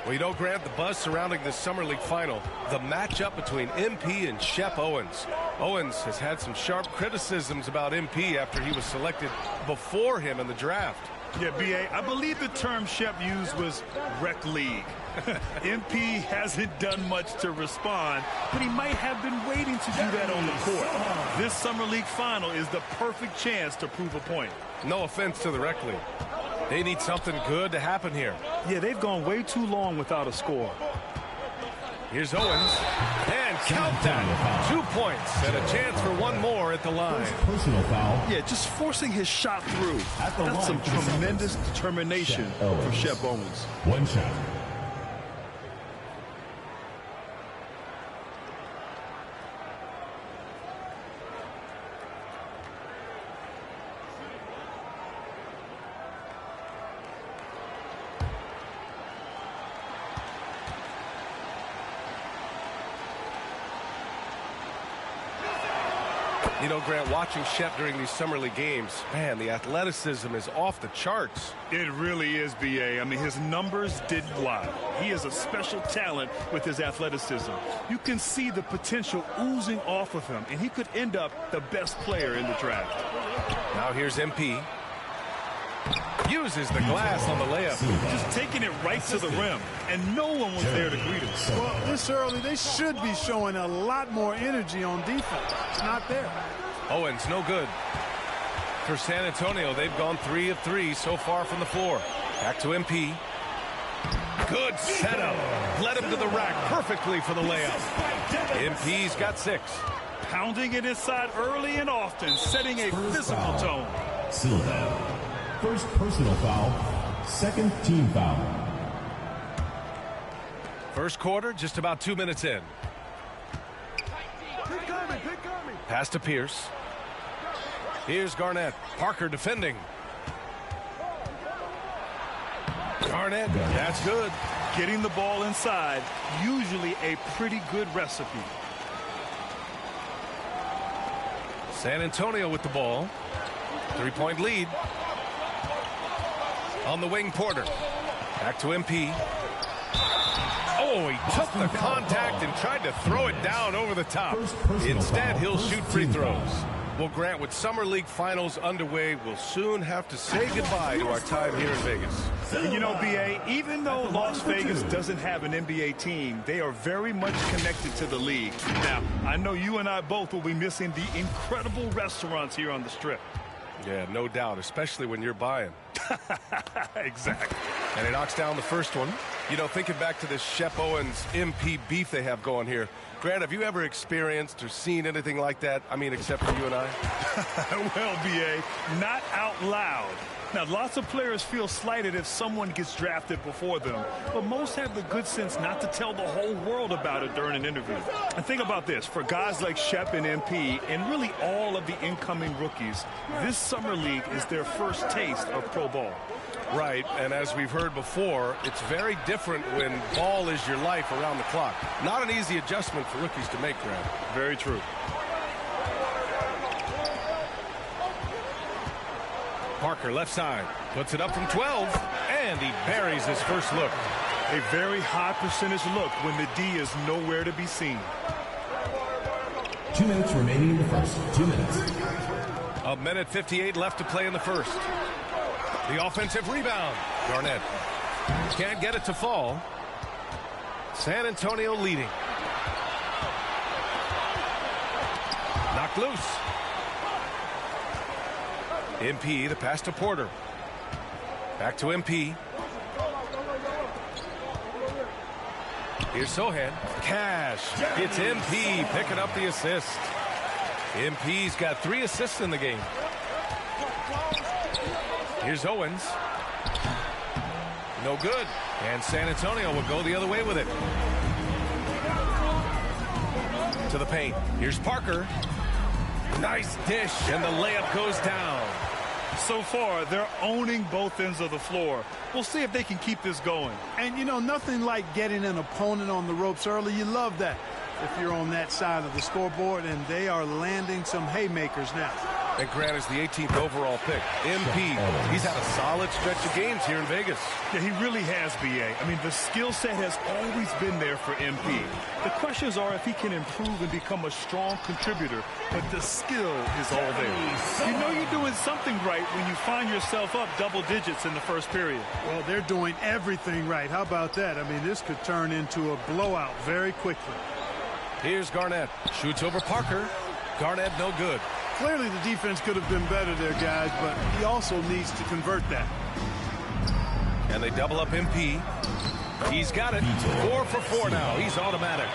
[SPEAKER 8] Well, you know, Grant, the buzz surrounding this Summer League final, the matchup between MP and Shep Owens. Owens has had some sharp criticisms about MP after he was selected before him in the draft.
[SPEAKER 24] Yeah, B.A., I believe the term Shep used was rec league. MP hasn't done much to respond, but he might have been waiting to do that on the court. This Summer League final is the perfect chance to prove a point.
[SPEAKER 8] No offense to the rec league. They need something good to happen here.
[SPEAKER 24] Yeah, they've gone way too long without a score.
[SPEAKER 8] Here's Owens, and count that. 2 points and a chance for one more at the line.
[SPEAKER 25] Personal foul.
[SPEAKER 24] Yeah, just forcing his shot through. That's some tremendous determination from Shep Owens.
[SPEAKER 25] One shot.
[SPEAKER 8] You know, Grant, watching Shep during these Summer League games, man, the athleticism is off the charts.
[SPEAKER 24] It really is, B.A. I mean, his numbers didn't lie. He is a special talent with his athleticism. You can see the potential oozing off of him, and he could end up the best player in the draft.
[SPEAKER 8] Now here's MP. Uses the glass on the layup.
[SPEAKER 24] Just taking it right to the rim, and no one was there to greet him.
[SPEAKER 25] Well, this early, they should be showing a lot more energy on defense. It's not there.
[SPEAKER 8] Owens, no good. For San Antonio, they've gone 3 of 3 so far from the floor. Back to MP. Good setup. Led him to the rack perfectly for the layup. MP's got 6.
[SPEAKER 24] Pounding it inside early and often, setting a physical tone.
[SPEAKER 17] Silva. First personal foul, second team foul.
[SPEAKER 8] First quarter, just about 2 minutes in. Pass to Pierce. Here's Garnett. Parker defending. Garnett, that's good.
[SPEAKER 24] Getting the ball inside, usually a pretty good recipe.
[SPEAKER 8] San Antonio with the ball. 3-point lead. On the wing, Porter. Back to MP. Oh, he took the contact and tried to throw it down over the top. Instead, he'll shoot free throws. Well, Grant, with Summer League Finals underway, we'll soon have to say goodbye to our time here in Vegas.
[SPEAKER 24] You know, B.A., even though Las Vegas doesn't have an NBA team, they are very much connected to the league. Now, I know you and I both will be missing the incredible restaurants here on the Strip.
[SPEAKER 8] Yeah, no doubt, especially when you're buying.
[SPEAKER 24] Exactly.
[SPEAKER 8] And he knocks down the first one. You know, thinking back to this Shep Owens MP beef they have going here, Grant, have you ever experienced or seen anything like that? I mean, except for you and I?
[SPEAKER 24] Well, B.A., not out loud. Now, lots of players feel slighted if someone gets drafted before them, but most have the good sense not to tell the whole world about it during an interview. And think about this. For guys like Shep and MP, and really all of the incoming rookies, this summer league is their first taste of pro ball.
[SPEAKER 8] Right, and as we've heard before, it's very different when ball is your life around the clock. Not an easy adjustment for rookies to make, Grant.
[SPEAKER 24] Very true.
[SPEAKER 8] Parker, left side, puts it up from 12, and he buries his first look.
[SPEAKER 24] A very high percentage look when the D is nowhere to be seen.
[SPEAKER 17] 2 minutes remaining in the first. 2 minutes.
[SPEAKER 8] A minute 58 left to play in the first. The offensive rebound. Garnett can't get it to fall. San Antonio leading. Knocked loose. MP, the pass to Porter. Back to MP. Here's Sohan. Cash. It's MP picking up the assist. MP's got 3 assists in the game. Here's Owens. No good. And San Antonio will go the other way with it. To the paint. Here's Parker. Nice dish, and the layup goes down.
[SPEAKER 24] So far, they're owning both ends of the floor. We'll see if they can keep this going.
[SPEAKER 25] And, you know, nothing like getting an opponent on the ropes early. You love that if you're on that side of the scoreboard, and they are landing some haymakers now.
[SPEAKER 8] And Grant is the 18th overall pick. MP, he's had a solid stretch of games here in Vegas.
[SPEAKER 24] Yeah, he really has, B.A. I mean, the skill set has always been there for MP. The questions are if he can improve and become a strong contributor, but the skill is all there. You know you're doing something right when you find yourself up double digits in the first period.
[SPEAKER 25] Well, they're doing everything right. How about that? I mean, this could turn into a blowout very quickly.
[SPEAKER 8] Here's Garnett. Shoots over Parker. Garnett no good.
[SPEAKER 25] Clearly the defense could have been better there, guys, but he also needs to convert that.
[SPEAKER 8] And they double up MP. He's got it. 4 for 4 now. He's automatic.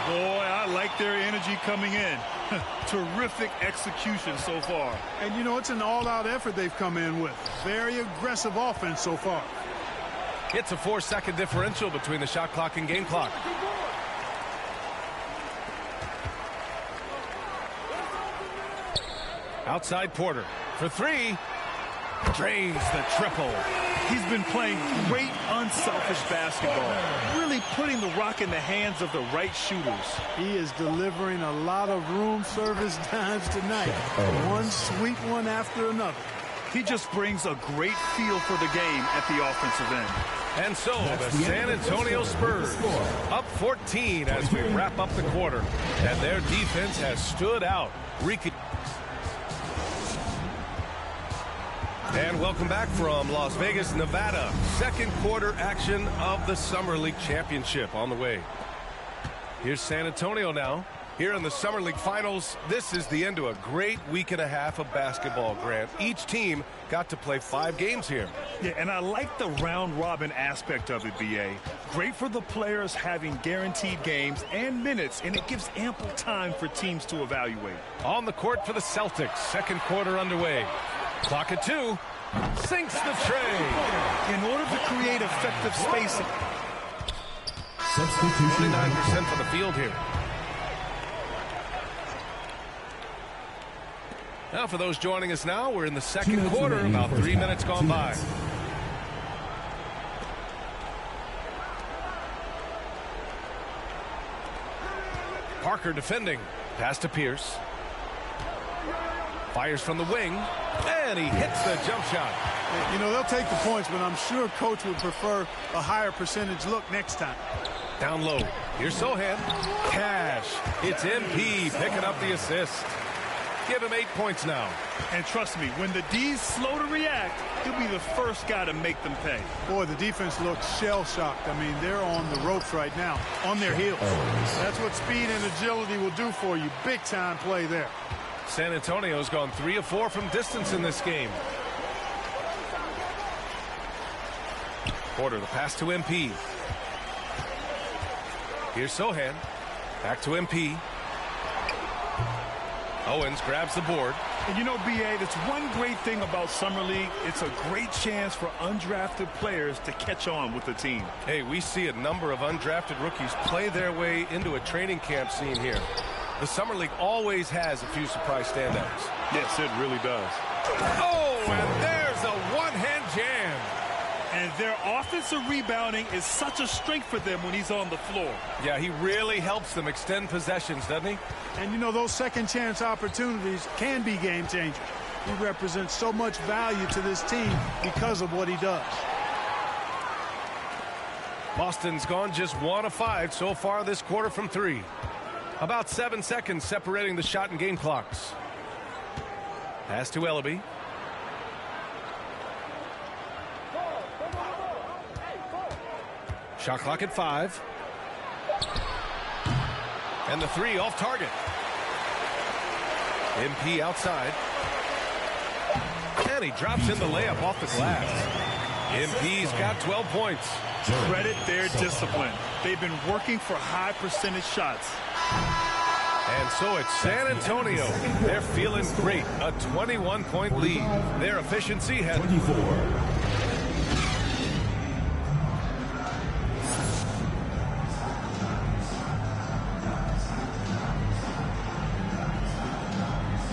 [SPEAKER 24] Boy, I like their energy coming in. Terrific execution so far.
[SPEAKER 25] And, you know, it's an all-out effort they've come in with. Very aggressive offense so far.
[SPEAKER 8] It's a 4-second differential between the shot clock and game clock. Outside Porter for 3. Drains the triple.
[SPEAKER 24] He's been playing great unselfish basketball. Really putting the rock in the hands of the right shooters.
[SPEAKER 25] He is delivering a lot of room service dimes tonight. One sweet one after another.
[SPEAKER 24] He just brings a great feel for the game at the offensive end.
[SPEAKER 8] And so the San Antonio Spurs up 14 as we wrap up the quarter. And their defense has stood out. And welcome back from Las Vegas, Nevada. Second quarter action of the Summer League Championship on the way. Here's San Antonio now. Here in the Summer League Finals, this is the end to a great week and a half of basketball, Grant. Each team got to play 5 games here.
[SPEAKER 24] Yeah, and I like the round-robin aspect of it, B.A. Great for the players having guaranteed games and minutes, and it gives ample time for teams to evaluate.
[SPEAKER 8] On the court for the Celtics, second quarter underway. Clock at 2. Sinks the tray.
[SPEAKER 24] In order to create effective spacing.
[SPEAKER 17] Substitution.
[SPEAKER 8] 49% for the field here. Now for those joining us now, we're in the second quarter, about 3 minutes gone by. Parker defending. Pass to Pierce. Fires from the wing, and he hits the jump shot.
[SPEAKER 25] You know, they'll take the points, but I'm sure coach would prefer a higher percentage look next time.
[SPEAKER 8] Down low. Here's Sohan. Cash. It's MP picking up the assist. Give him 8 points now.
[SPEAKER 24] And trust me, when the D's slow to react, he'll be the first guy to make them pay.
[SPEAKER 25] Boy, the defense looks shell-shocked. I mean, they're on the ropes right now, on their heels. That's what speed and agility will do for you. Big-time play there.
[SPEAKER 8] San Antonio's gone 3 of 4 from distance in this game. Porter, the pass to MP. Here's Sohan. Back to MP. Owens grabs the board.
[SPEAKER 25] And you know, B.A., that's one great thing about Summer League. It's a great chance for undrafted players to catch on with the team.
[SPEAKER 8] Hey, we see a number of undrafted rookies play their way into a training camp scene here. The Summer League always has a few surprise standouts.
[SPEAKER 25] Yes, it really does.
[SPEAKER 8] Oh, and there's a one-hand jam.
[SPEAKER 25] And their offensive rebounding is such a strength for them when he's on the floor.
[SPEAKER 8] Yeah, he really helps them extend possessions, doesn't he?
[SPEAKER 25] And, you know, those second-chance opportunities can be game-changers. He represents so much value to this team because of what he does.
[SPEAKER 8] Boston's gone just 1 of 5 so far this quarter from 3. About 7 seconds separating the shot and game clocks. Pass to Ellaby. Shot clock at 5. And the 3 off target. MP outside. And he drops in the layup off the glass. MP's got 12 points.
[SPEAKER 25] Credit their discipline. They've been working for high percentage shots.
[SPEAKER 8] And so it's San Antonio. They're feeling great. A 21-point lead. Their efficiency has
[SPEAKER 17] 24.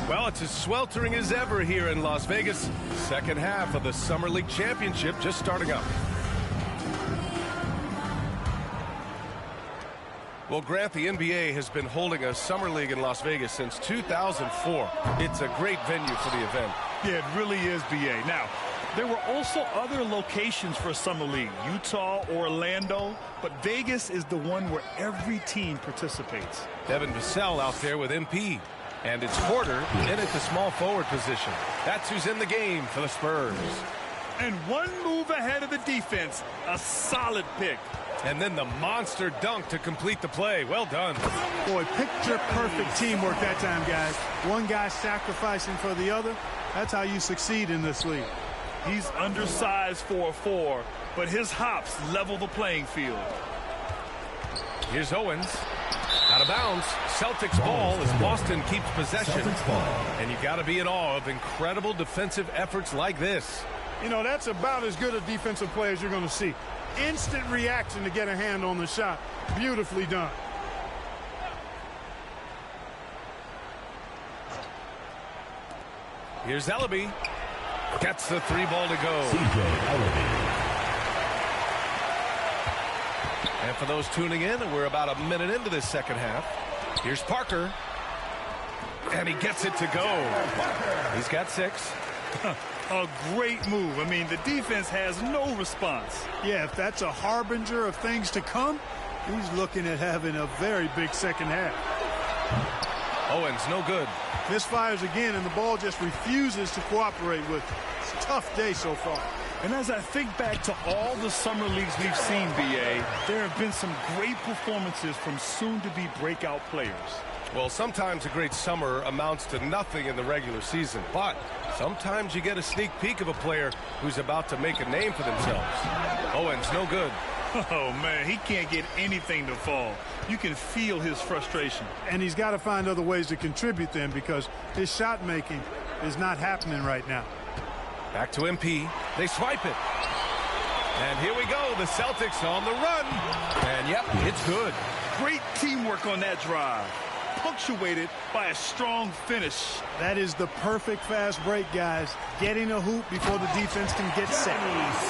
[SPEAKER 8] Well, it's as sweltering as ever here in Las Vegas. Second half of the Summer League Championship just starting up. Well, Grant, the NBA has been holding a Summer League in Las Vegas since 2004. It's a great venue for the event.
[SPEAKER 25] Yeah, it really is, B.A. Now, there were also other locations for Summer League, Utah, Orlando, but Vegas is the one where every team participates.
[SPEAKER 8] Devin Vassell out there with MP. And it's Porter in at the small forward position. That's who's in the game for the Spurs.
[SPEAKER 25] And one move ahead of the defense, a solid pick.
[SPEAKER 8] And then the monster dunk to complete the play. Well done.
[SPEAKER 25] Boy, picture-perfect teamwork that time, guys. One guy sacrificing for the other. That's how you succeed in this league. He's undersized for a 4, but his hops level the playing field.
[SPEAKER 8] Here's Owens. Out of bounds. Celtics ball as Boston keeps possession. And you got to be in awe of incredible defensive efforts like this.
[SPEAKER 25] You know, that's about as good a defensive play as you're going to see. Instant reaction to get a hand on the shot. Beautifully done.
[SPEAKER 8] Here's Ellaby. Gets the 3 ball to go. And for those tuning in, we're about a minute into this second half. Here's Parker. And he gets it to go. He's got 6.
[SPEAKER 25] A great move. I mean, the defense has no response. Yeah, if that's a harbinger of things to come, he's looking at having a very big second half.
[SPEAKER 8] Owens, no good.
[SPEAKER 25] Misfires again, and the ball just refuses to cooperate with it. It's a tough day so far. And as I think back to all the summer leagues we've seen, B.A., there have been some great performances from soon-to-be breakout players.
[SPEAKER 8] Well, sometimes a great summer amounts to nothing in the regular season, but sometimes you get a sneak peek of a player who's about to make a name for themselves. Owens, no good.
[SPEAKER 25] Oh, man, he can't get anything to fall. You can feel his frustration. And he's got to find other ways to contribute then because his shot making is not happening right now.
[SPEAKER 8] Back to MP. They swipe it. And here we go. The Celtics on the run. And, yep, it's good.
[SPEAKER 25] Great teamwork on that drive. Punctuated by a strong finish. That is the perfect fast break, guys. Getting a hoop before the defense can get set.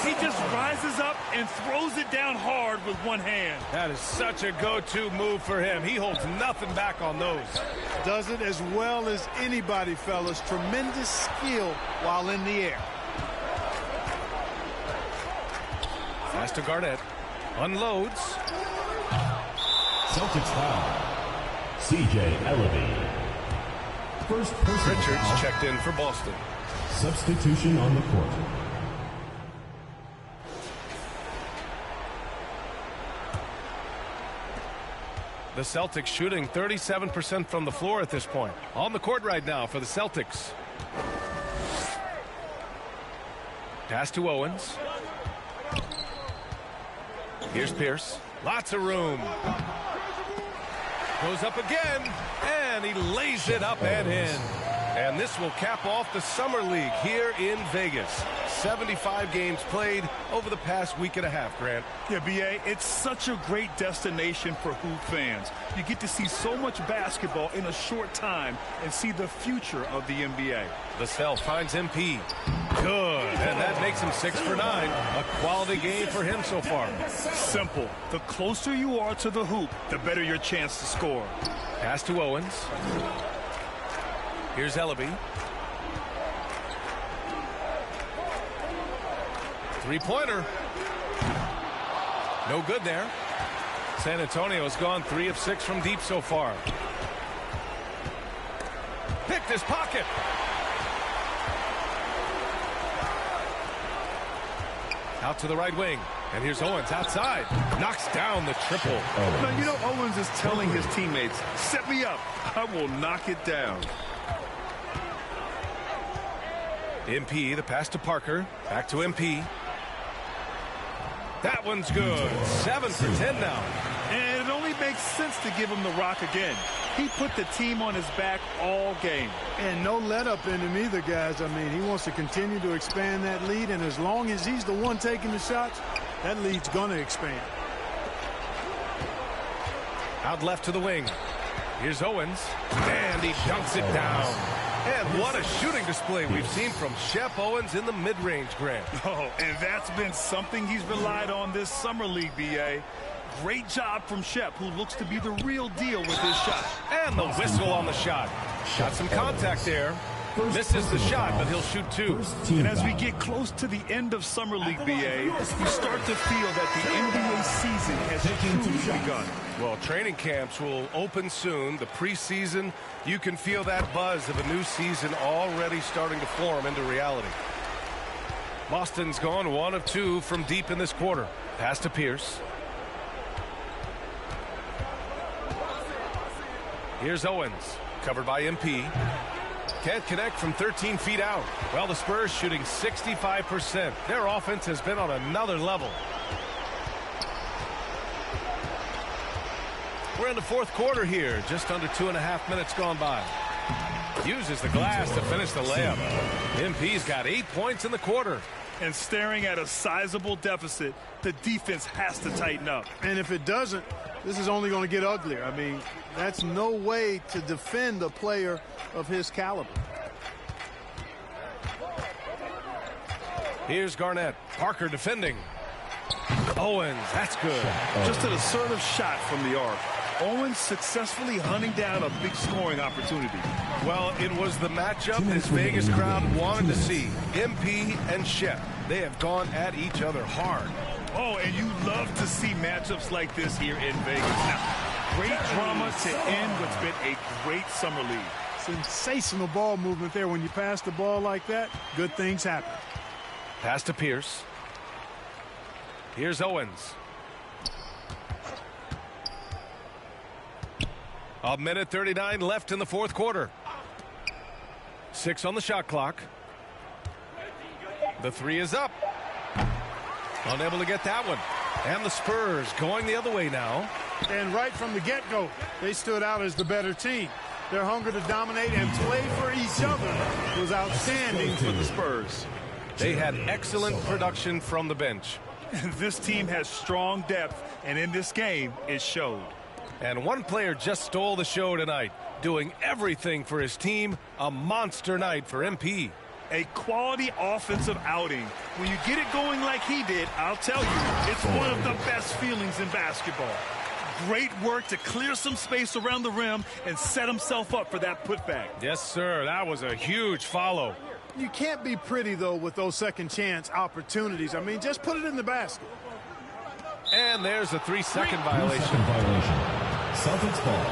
[SPEAKER 25] He just rises up and throws it down hard with one hand.
[SPEAKER 8] That is such a go-to move for him. He holds nothing back on those.
[SPEAKER 25] Does it as well as anybody, fellas. Tremendous skill while in the air.
[SPEAKER 8] Pass to Garnett. Unloads.
[SPEAKER 17] Celtics foul. C.J. Ellaby. First person
[SPEAKER 8] Richards
[SPEAKER 17] foul.
[SPEAKER 8] checked in for Boston.
[SPEAKER 17] Substitution on the court.
[SPEAKER 8] The Celtics shooting 37% from the floor at this point. On the court right now for the Celtics. Pass to Owens. Here's Pierce. Lots of room. Goes up again, and he lays it up and in. And this will cap off the Summer League here in Vegas. 75 games played over the past week and a half, Grant.
[SPEAKER 24] Yeah, B.A., it's such a great destination for hoop fans. You get to see so much basketball in a short time and see the future of the NBA.
[SPEAKER 8] Vassell finds MP. Good, and that makes him 6 for 9. A quality game for him so far.
[SPEAKER 24] Simple. The closer you are to the hoop, the better your chance to score.
[SPEAKER 8] Pass to Owens. Here's Ellaby. Three-pointer. No good there. San Antonio's gone 3 of 6 from deep so far. Picked his pocket. Out to the right wing. And here's Owens outside. Knocks down the triple.
[SPEAKER 24] Now, you know, Owens is telling his teammates, set me up. I will knock it down.
[SPEAKER 8] MP, the pass to Parker. Back to MP. That one's good. 7 for 10 now.
[SPEAKER 24] And it only makes sense to give him the rock again. He put the team on his back all game.
[SPEAKER 25] And no let up in him either, guys. I mean, he wants to continue to expand that lead, and as long as he's the one taking the shots, that lead's going to expand.
[SPEAKER 8] Out left to the wing. Here's Owens. And he dunks it down. And what a shooting display we've seen from Shep Owens in the mid-range, Grant.
[SPEAKER 24] Oh, and that's been something he's relied on this Summer League, B.A. Great job from Shep, who looks to be the real deal with his shot.
[SPEAKER 8] And the whistle on the shot. Got some contact there. Misses the shot, but he'll shoot 2.
[SPEAKER 24] And as we get close to the end of Summer League, B.A., you start to feel that the NBA season has truly begun.
[SPEAKER 8] Well, training camps will open soon. The preseason, you can feel that buzz of a new season already starting to form into reality. Boston's gone 1 of 2 from deep in this quarter. Pass to Pierce. Here's Owens, covered by MP. Can't connect from 13 feet out. Well, the Spurs shooting 65%. Their offense has been on another level. We're in the fourth quarter here. Just under 2.5 minutes gone by. Uses the glass to finish the layup. MP's got 8 points in the quarter.
[SPEAKER 24] And staring at a sizable deficit, the defense has to tighten up.
[SPEAKER 25] And if it doesn't, this is only going to get uglier. I mean, that's no way to defend a player of his caliber.
[SPEAKER 8] Here's Garnett. Parker defending. Owens, that's good.
[SPEAKER 24] Just an assertive shot from the arc. Owens successfully hunting down a big scoring opportunity.
[SPEAKER 8] Well, it was the matchup this Vegas crowd wanted to see. MP and Shep. They have gone at each other hard.
[SPEAKER 24] Oh, and you love to see matchups like this here in Vegas. Now, great drama to end what's been a great summer league.
[SPEAKER 25] Sensational ball movement there. When you pass the ball like that, good things happen.
[SPEAKER 8] Pass to Pierce. Here's Owens. A minute 39 left in the fourth quarter. 6 on the shot clock. The 3 is up. Unable to get that one. And the Spurs going the other way now.
[SPEAKER 25] And right from the get-go, they stood out as the better team. Their hunger to dominate and play for each other was outstanding for the Spurs.
[SPEAKER 8] They had excellent production from the bench.
[SPEAKER 24] This team has strong depth, and in this game, it showed.
[SPEAKER 8] And one player just stole the show tonight, doing everything for his team. A monster night for MP.
[SPEAKER 24] A quality offensive outing. When you get it going like he did, I'll tell you, it's one of the best feelings in basketball. Great work to clear some space around the rim and set himself up for that putback.
[SPEAKER 8] Yes, sir. That was a huge follow.
[SPEAKER 25] You can't be pretty, though, with those second chance opportunities. I mean, just put it in the basket.
[SPEAKER 8] And there's a 3-second violation.
[SPEAKER 7] Celtics ball.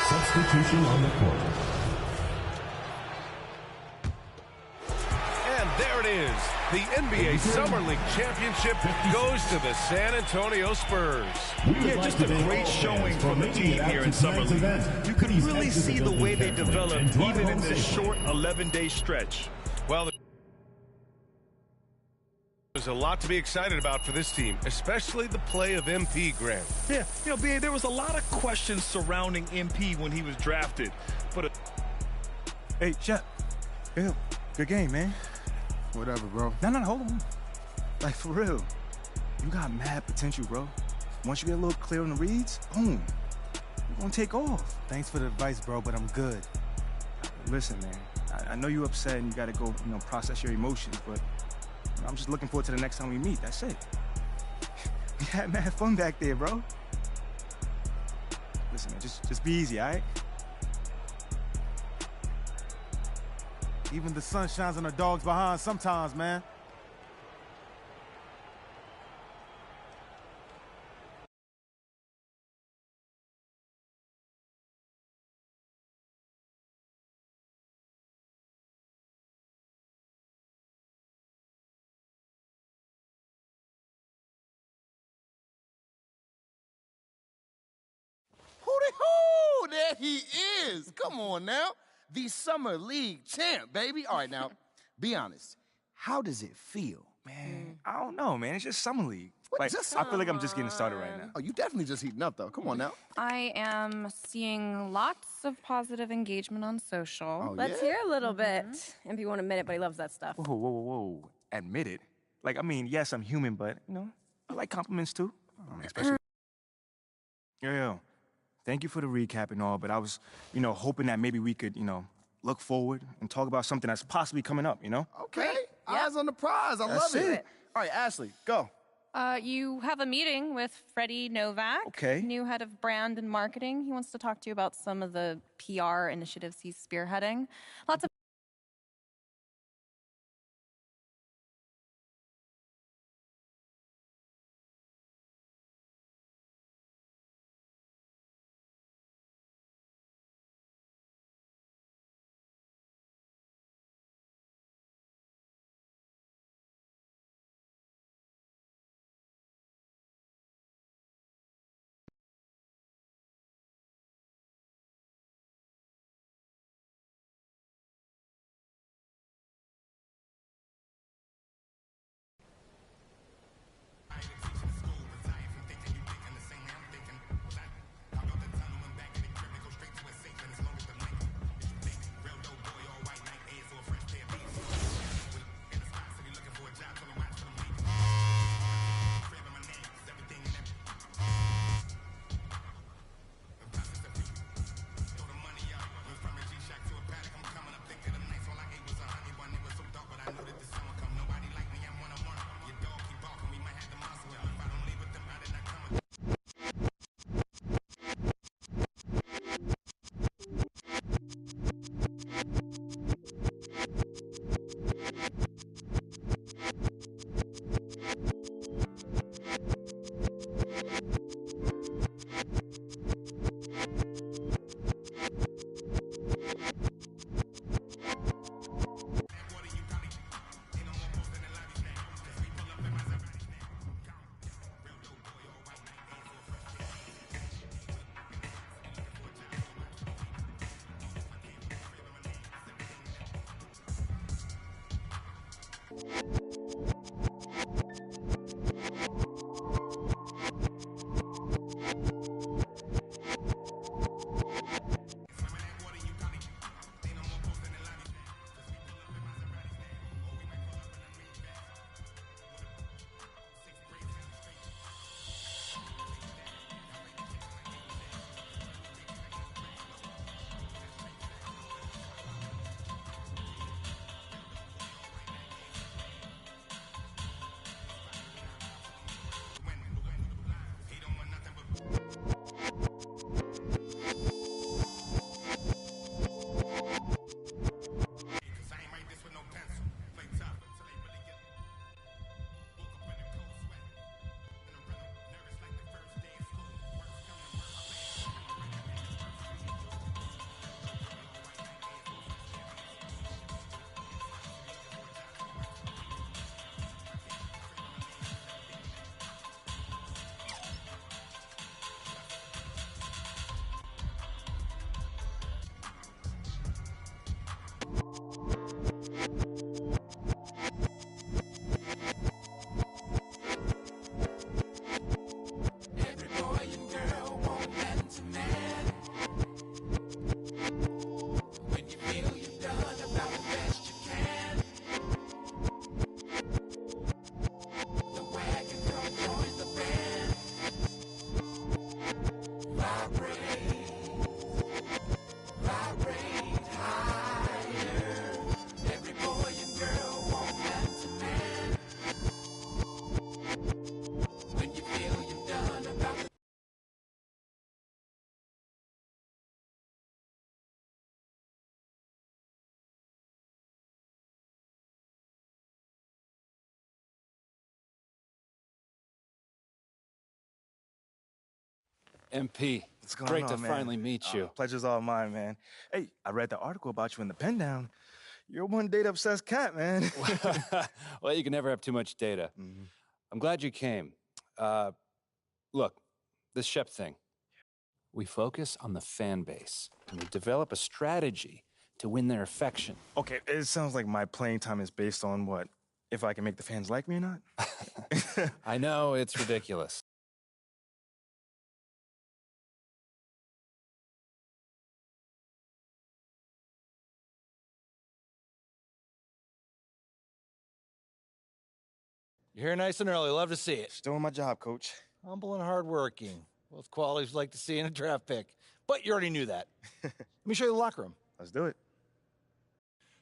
[SPEAKER 7] Substitution on the court.
[SPEAKER 8] And there it is. The NBA Summer League Championship goes to the San Antonio Spurs.
[SPEAKER 24] Yeah, just a great showing from the team here in Summer League. You can really see the way they developed even in this short 11-day stretch.
[SPEAKER 8] Well, There's a lot to be excited about for this team, especially the play of MP, Grant.
[SPEAKER 25] Yeah, you know, B.A., there was a lot of questions surrounding MP when he was drafted. But
[SPEAKER 23] Hey, Shep. Ew, good game, man.
[SPEAKER 2] Whatever, bro.
[SPEAKER 23] No, hold on. Like, for real. You got mad potential, bro. Once you get a little clear on the reads, boom. You're gonna take off.
[SPEAKER 2] Thanks for the advice, bro, but I'm good.
[SPEAKER 23] Listen, man. I know you're upset and you gotta go, process your emotions, but I'm just looking forward to the next time we meet. That's it. We had mad fun back there, bro. Listen, man, just be easy, all right?
[SPEAKER 2] Even the sun shines on the dogs behind sometimes, man.
[SPEAKER 9] Hooty-hoo! There he is. Come on now. The Summer League champ, baby. All right, now, be honest. How does it feel?
[SPEAKER 23] Man, I don't know, man. It's just Summer League.
[SPEAKER 9] What,
[SPEAKER 23] Like,
[SPEAKER 9] just
[SPEAKER 23] I feel like I'm just getting started right now.
[SPEAKER 9] Oh, you definitely just heating up, though. Come on now.
[SPEAKER 10] I am seeing lots of positive engagement on social.
[SPEAKER 9] Oh,
[SPEAKER 10] Let's
[SPEAKER 9] yeah?
[SPEAKER 10] hear a little bit. MP won't admit it, but he loves that stuff.
[SPEAKER 23] Whoa. Admit it. Like, I mean, yes, I'm human, but, I like compliments too. Especially. Yo. Thank you for the recap and all, but I was, hoping that maybe we could, look forward and talk about something that's possibly coming up,
[SPEAKER 9] Okay. Eyes on the prize. I love it. All right, Ashley, go.
[SPEAKER 10] You have a meeting with Freddie Novak,
[SPEAKER 23] Okay.
[SPEAKER 10] new head of brand and marketing. He wants to talk to you about some of the PR initiatives he's spearheading. Lots of
[SPEAKER 11] MP,
[SPEAKER 23] What's going
[SPEAKER 11] great
[SPEAKER 23] on,
[SPEAKER 11] to
[SPEAKER 23] man?
[SPEAKER 11] finally meet you.
[SPEAKER 23] Pleasure's all mine, man. Hey, I read the article about you in the pen down. You're one data-obsessed cat, man.
[SPEAKER 11] Well, you can never have too much data. I'm glad you came. Look, this Shep thing. We focus on the fan base, and we develop a strategy to win their affection.
[SPEAKER 23] Okay, it sounds like my playing time is based on what? If I can make the fans like me or not?
[SPEAKER 11] I know, it's ridiculous.
[SPEAKER 13] You're here nice and early. Love to see it.
[SPEAKER 23] Just doing my job, Coach.
[SPEAKER 13] Humble and hardworking. Both qualities we like to see in a draft pick. But you already knew that. Let me show you the locker room.
[SPEAKER 23] Let's do it.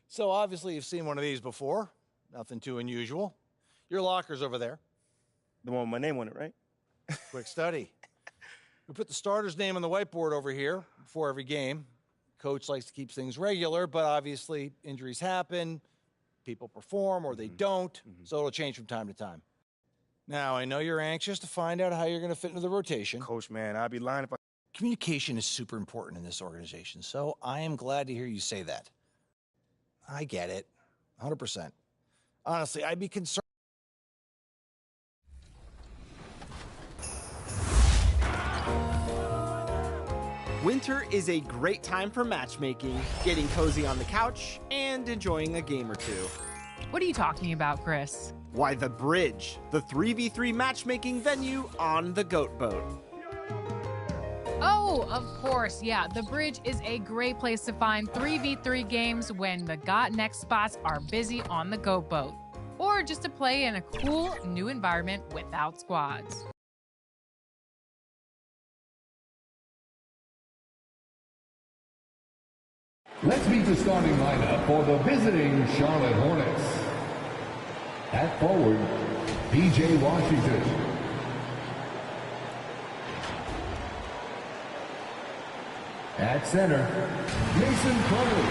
[SPEAKER 13] So obviously you've seen one of these before. Nothing too unusual. Your locker's over there.
[SPEAKER 23] The one with my name on it, right?
[SPEAKER 13] Quick study. We put the starter's name on the whiteboard over here before every game. Coach likes to keep things regular, but obviously injuries happen. People perform or they don't, so it'll change from time to time. Now, I know you're anxious to find out how you're going to fit into the rotation.
[SPEAKER 23] Coach, man, I'd be lying if I...
[SPEAKER 13] Communication is super important in this organization, so I am glad to hear you say that. I get it, 100%. Honestly, I'd be concerned.
[SPEAKER 14] Winter is a great time for matchmaking, getting cozy on the couch, and enjoying a game or two.
[SPEAKER 15] What are you talking about, Chris?
[SPEAKER 14] Why, The Bridge, the 3v3 matchmaking venue on the Goat Boat.
[SPEAKER 15] Oh, of course, yeah. The Bridge is a great place to find 3v3 games when the Got Next spots are busy on the Goat Boat. Or just to play in a cool, new environment without squads.
[SPEAKER 7] Let's meet the starting lineup for the visiting Charlotte Hornets. At forward, P.J. Washington. At center, Mason Crowley.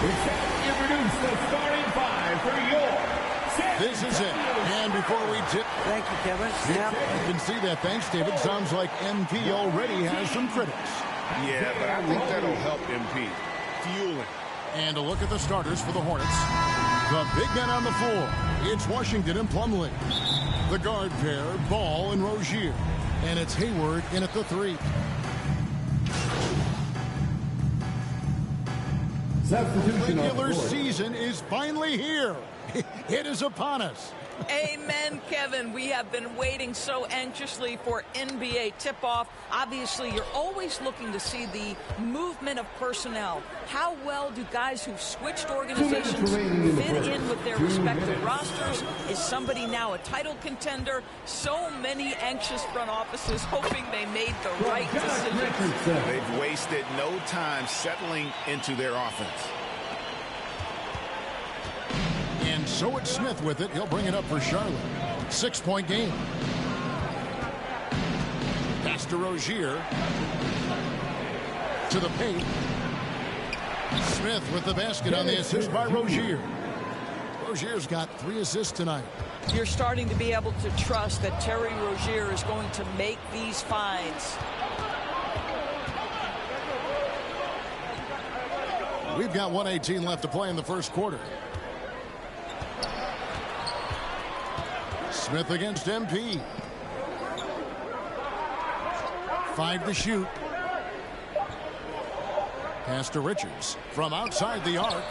[SPEAKER 7] It's time to introduce the starting five for your...
[SPEAKER 25] This is it. And before we tip...
[SPEAKER 16] Thank you, Kevin.
[SPEAKER 25] Yeah, you can see that. Thanks, David. Sounds like MP already has some critics.
[SPEAKER 8] Yeah, but I think that'll help MP. Fueling.
[SPEAKER 25] And a look at the starters for the Hornets. The big men on the floor. It's Washington and Plumlee. The guard pair, Ball and Rozier. And it's Hayward in at the 3.
[SPEAKER 7] Substitution.
[SPEAKER 25] Regular season is finally here. It is upon us.
[SPEAKER 26] Amen, Kevin. We have been waiting so anxiously for NBA tip-off. Obviously, you're always looking to see the movement of personnel. How well do guys who've switched organizations fit in with their respective rosters? Is somebody now a title contender? So many anxious front offices hoping they made the right decisions.
[SPEAKER 8] They've wasted no time settling into their offense.
[SPEAKER 25] And so it's Smith with it. He'll bring it up for Charlotte. 6-point game. Pass to Rozier. To the paint. Smith with the basket on the assist by Rozier. Rozier's got 3 assists tonight.
[SPEAKER 26] You're starting to be able to trust that Terry Rozier is going to make these finds.
[SPEAKER 25] We've got 1:18 left to play in the first quarter. Smith against MP. 5 to shoot. Pass to Richards from outside the arc.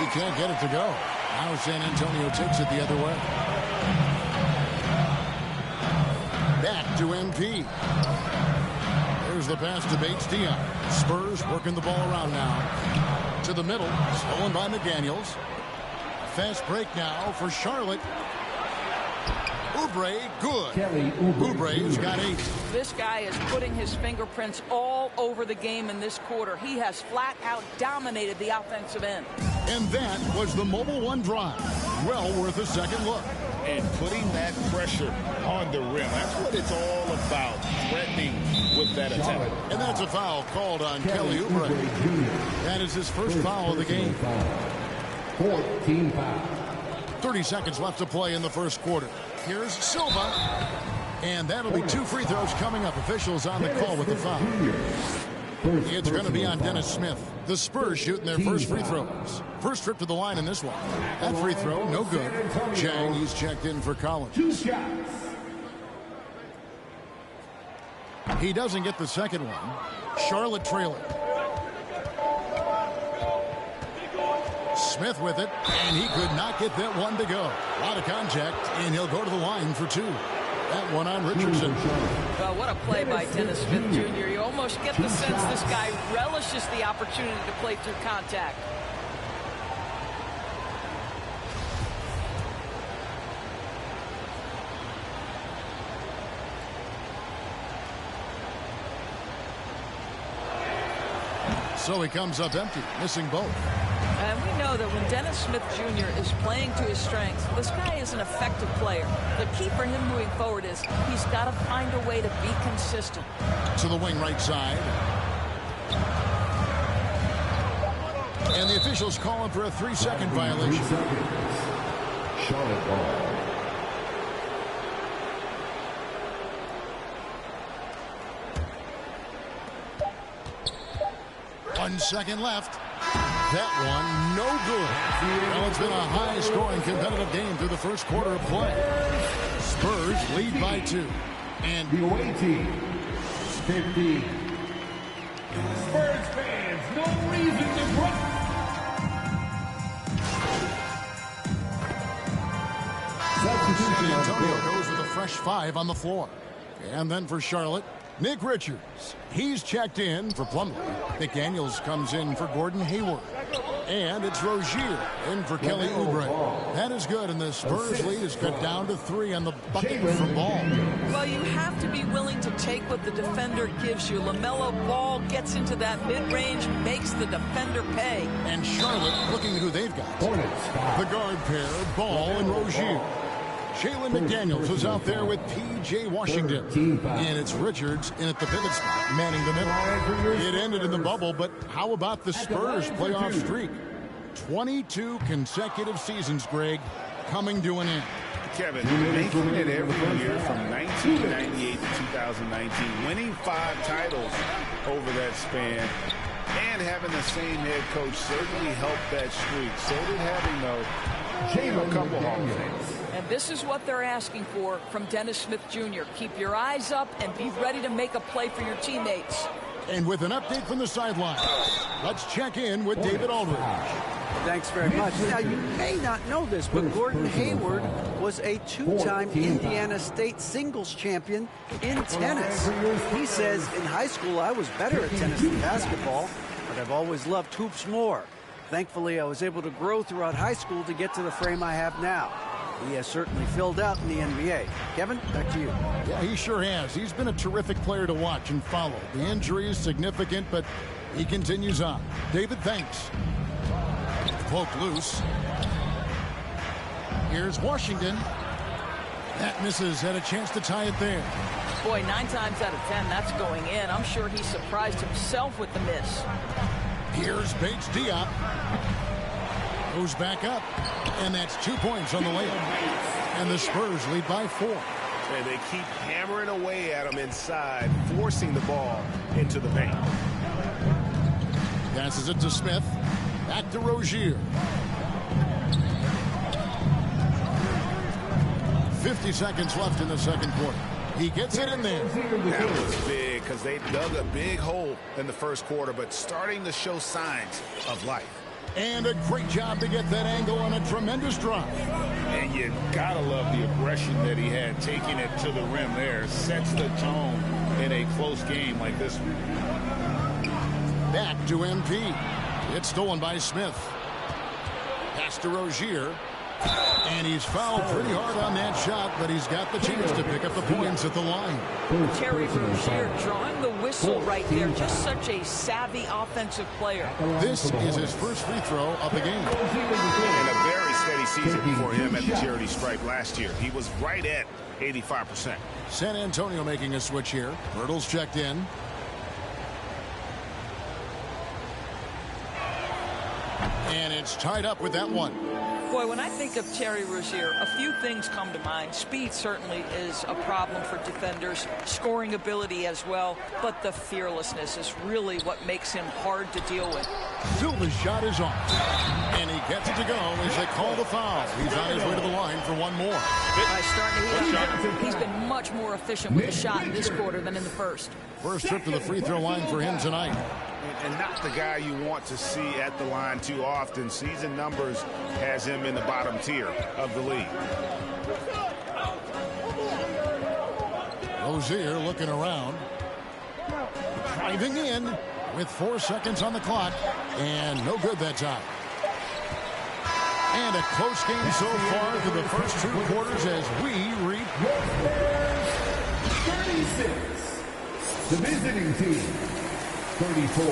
[SPEAKER 25] He can't get it to go. Now San Antonio takes it the other way. Back to MP. There's the pass to Bates-Diop. Spurs working the ball around now. To the middle. Stolen by McDaniels. Fast break now for Charlotte.
[SPEAKER 1] Oubre, good.
[SPEAKER 7] Kelly
[SPEAKER 1] Oubre's got 8.
[SPEAKER 26] This guy is putting his fingerprints all over the game in this quarter. He has flat out dominated the offensive end.
[SPEAKER 1] And that was the Mobile One drive. Well worth a second look.
[SPEAKER 24] And putting that pressure on the rim. That's what it's all about, threatening with that attack.
[SPEAKER 1] And that's a foul called on Kelly Oubre. That is his first foul of the game.
[SPEAKER 7] 14 foul.
[SPEAKER 1] 30 seconds left to play in the first quarter. Here's Silva. And that'll be 2 free throws coming up. Officials on the call with the foul. It's going to be on Dennis Smith. The Spurs shooting their first free throws. First trip to the line in this one. That free throw, no good. Chang, he's checked in for Collins.
[SPEAKER 7] 2 shots.
[SPEAKER 1] He doesn't get the second one. Charlotte trailing. Smith with it, and he could not get that one to go. A lot of contact, and he'll go to the line for 2. That one on Richardson.
[SPEAKER 26] Well, what a play by Dennis Smith Jr. You almost get the sense this guy relishes the opportunity to play through contact.
[SPEAKER 1] So he comes up empty, missing both.
[SPEAKER 26] And we know that when Dennis Smith Jr. is playing to his strengths, this guy is an effective player. The key for him moving forward is he's got to find a way to be consistent.
[SPEAKER 1] To the wing right side. And the officials calling for a 3-second violation.
[SPEAKER 7] Charlotte ball.
[SPEAKER 1] 1 second left. That one, no good. Well, it's been a high-scoring competitive game through the first quarter of play. Spurs lead by 2. And
[SPEAKER 7] the away team, 50. Spurs fans, no reason to cry.
[SPEAKER 1] San Antonio goes with a fresh 5 on the floor. And then for Charlotte, Nick Richards. He's checked in for Plumlee. McDaniels comes in for Gordon Hayward. And it's Rozier in for Kelly Oubre. That is good, and the Spurs lead is cut down to 3 on the bucket from Ball.
[SPEAKER 26] Well, you have to be willing to take what the defender gives you. LaMelo Ball gets into that mid-range, makes the defender pay.
[SPEAKER 1] And Charlotte looking at who they've got. The guard pair, Ball and Rozier. Jalen McDaniels was out there with P.J. Washington. And it's Richards in at the pivot spot, manning the middle. It ended in the bubble, but how about the Spurs playoff streak? 22 consecutive seasons, Greg, coming to an end.
[SPEAKER 24] Kevin, making it every year from 1998 to 2019, winning 5 titles over that span, and having the same head coach certainly helped that streak. So did having, though, a couple Hall of Fames.
[SPEAKER 26] And this is what they're asking for from Dennis Smith Jr. Keep your eyes up and be ready to make a play for your teammates.
[SPEAKER 1] And with an update from the sideline, let's check in with David Aldridge.
[SPEAKER 16] Thanks very much. Now, you may not know this, but Gordon Hayward was a 2-time Indiana State singles champion in tennis. He says, in high school, I was better at tennis than basketball, but I've always loved hoops more. Thankfully, I was able to grow throughout high school to get to the frame I have now. He has certainly filled out in the NBA. Kevin, back to you.
[SPEAKER 1] Yeah, he sure has. He's been a terrific player to watch and follow. The injury is significant, but he continues on. David, thanks. Poked loose. Here's Washington. That misses. Had a chance to tie it there.
[SPEAKER 26] Boy, 9 times out of 10, that's going in. I'm sure he surprised himself with the miss.
[SPEAKER 1] Here's Bates Diop. Goes back up. And that's 2 points on the layup. And the Spurs lead by 4.
[SPEAKER 24] And they keep hammering away at him inside, forcing the ball into the paint.
[SPEAKER 1] Passes it to Smith. Back to Rozier. 50 seconds left in the second quarter. He gets it in there.
[SPEAKER 24] That was big because they dug a big hole in the first quarter, but starting to show signs of life.
[SPEAKER 1] And a great job to get that angle on a tremendous drive.
[SPEAKER 24] And you gotta love the aggression that he had, taking it to the rim there. Sets the tone in a close game like this one.
[SPEAKER 1] Back to MP. It's stolen by Smith. Pass to Rozier. And he's fouled pretty hard on that shot, but he's got the chance to pick up the points at the line.
[SPEAKER 3] Terry Rozier drawing the whistle right there. Just such a savvy offensive player.
[SPEAKER 1] This is his first free throw of the game.
[SPEAKER 4] And a very steady season for him at the charity stripe last year. He was right at 85%.
[SPEAKER 1] San Antonio making a switch here. Hurdle's checked in. And it's tied up with that one.
[SPEAKER 3] Boy, when I think of Terry Rozier, a few things come to mind. Speed certainly is a problem for defenders, scoring ability as well, but the fearlessness is really what makes him hard to deal with.
[SPEAKER 1] Silva's shot is off, and he gets it to go as they call the foul. He's on his way to the line for one more.
[SPEAKER 3] Starting to heat up. He's been much more efficient with the shot in this quarter than in the first.
[SPEAKER 1] First trip to the free throw line for him tonight.
[SPEAKER 4] And not the guy you want to see at the line too often. Season numbers has him in the bottom tier of the league.
[SPEAKER 1] Rozier looking around. Driving in with 4 seconds on the clock. And no good that time. And a close game so far to the first 2 quarters as we reach
[SPEAKER 7] 36. The visiting team, 34.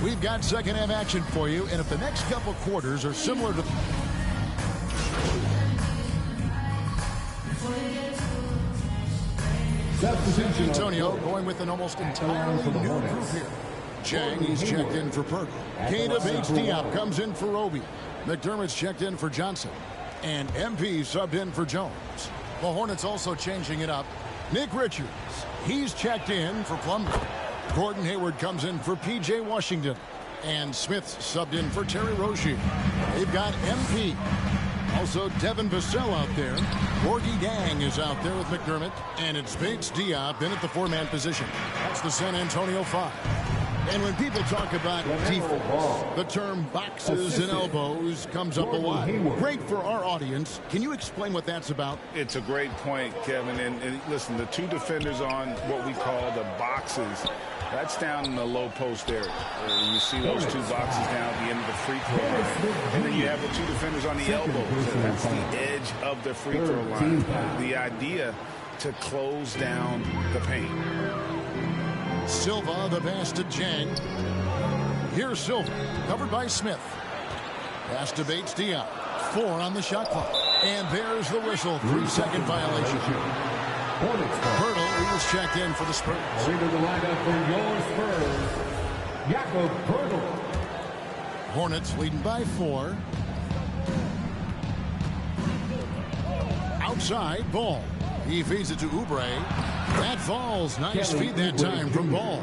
[SPEAKER 1] We've got second half action for you, and if the next couple quarters are similar to San Antonio going with an almost entirely new group here. Chang, he's checked in for Perk. Keita Bates-Diop comes in for Roby. McDermott's checked in for Johnson. And MP subbed in for Jones. The Hornets also changing it up. Nick Richards, he's checked in for Plumlee. Gordon Hayward comes in for P.J. Washington. And Smith subbed in for Terry Rozier. They've got MP. Also Devin Vassell out there. Gorgie Gang is out there with McDermott. And it's Bates-Diop in at the 4-man position. That's the San Antonio 5. And when people talk about defense, the term boxes and elbows comes up a lot. Great for our audience. Can you explain what that's about?
[SPEAKER 4] It's a great point, Kevin. And listen, the 2 defenders on what we call the boxes, that's down in the low post area. You see those 2 boxes down at the end of the free throw line. And then you have the 2 defenders on the elbows. That's the edge of the free throw line. The idea to close down the paint.
[SPEAKER 1] Silva, the pass to Chang. Here's Silva, covered by Smith. Pass to Bates-Diop. 4 on the shot clock. And there's the whistle. 3-second violation. Hurdle, he was checked in for the Spurs.
[SPEAKER 7] Into the lineup for your Spurs, Jakob Hurdle.
[SPEAKER 1] Hornets leading by 4. Outside, Ball. He feeds it to Oubre. That falls. Nice feed that time from Ball.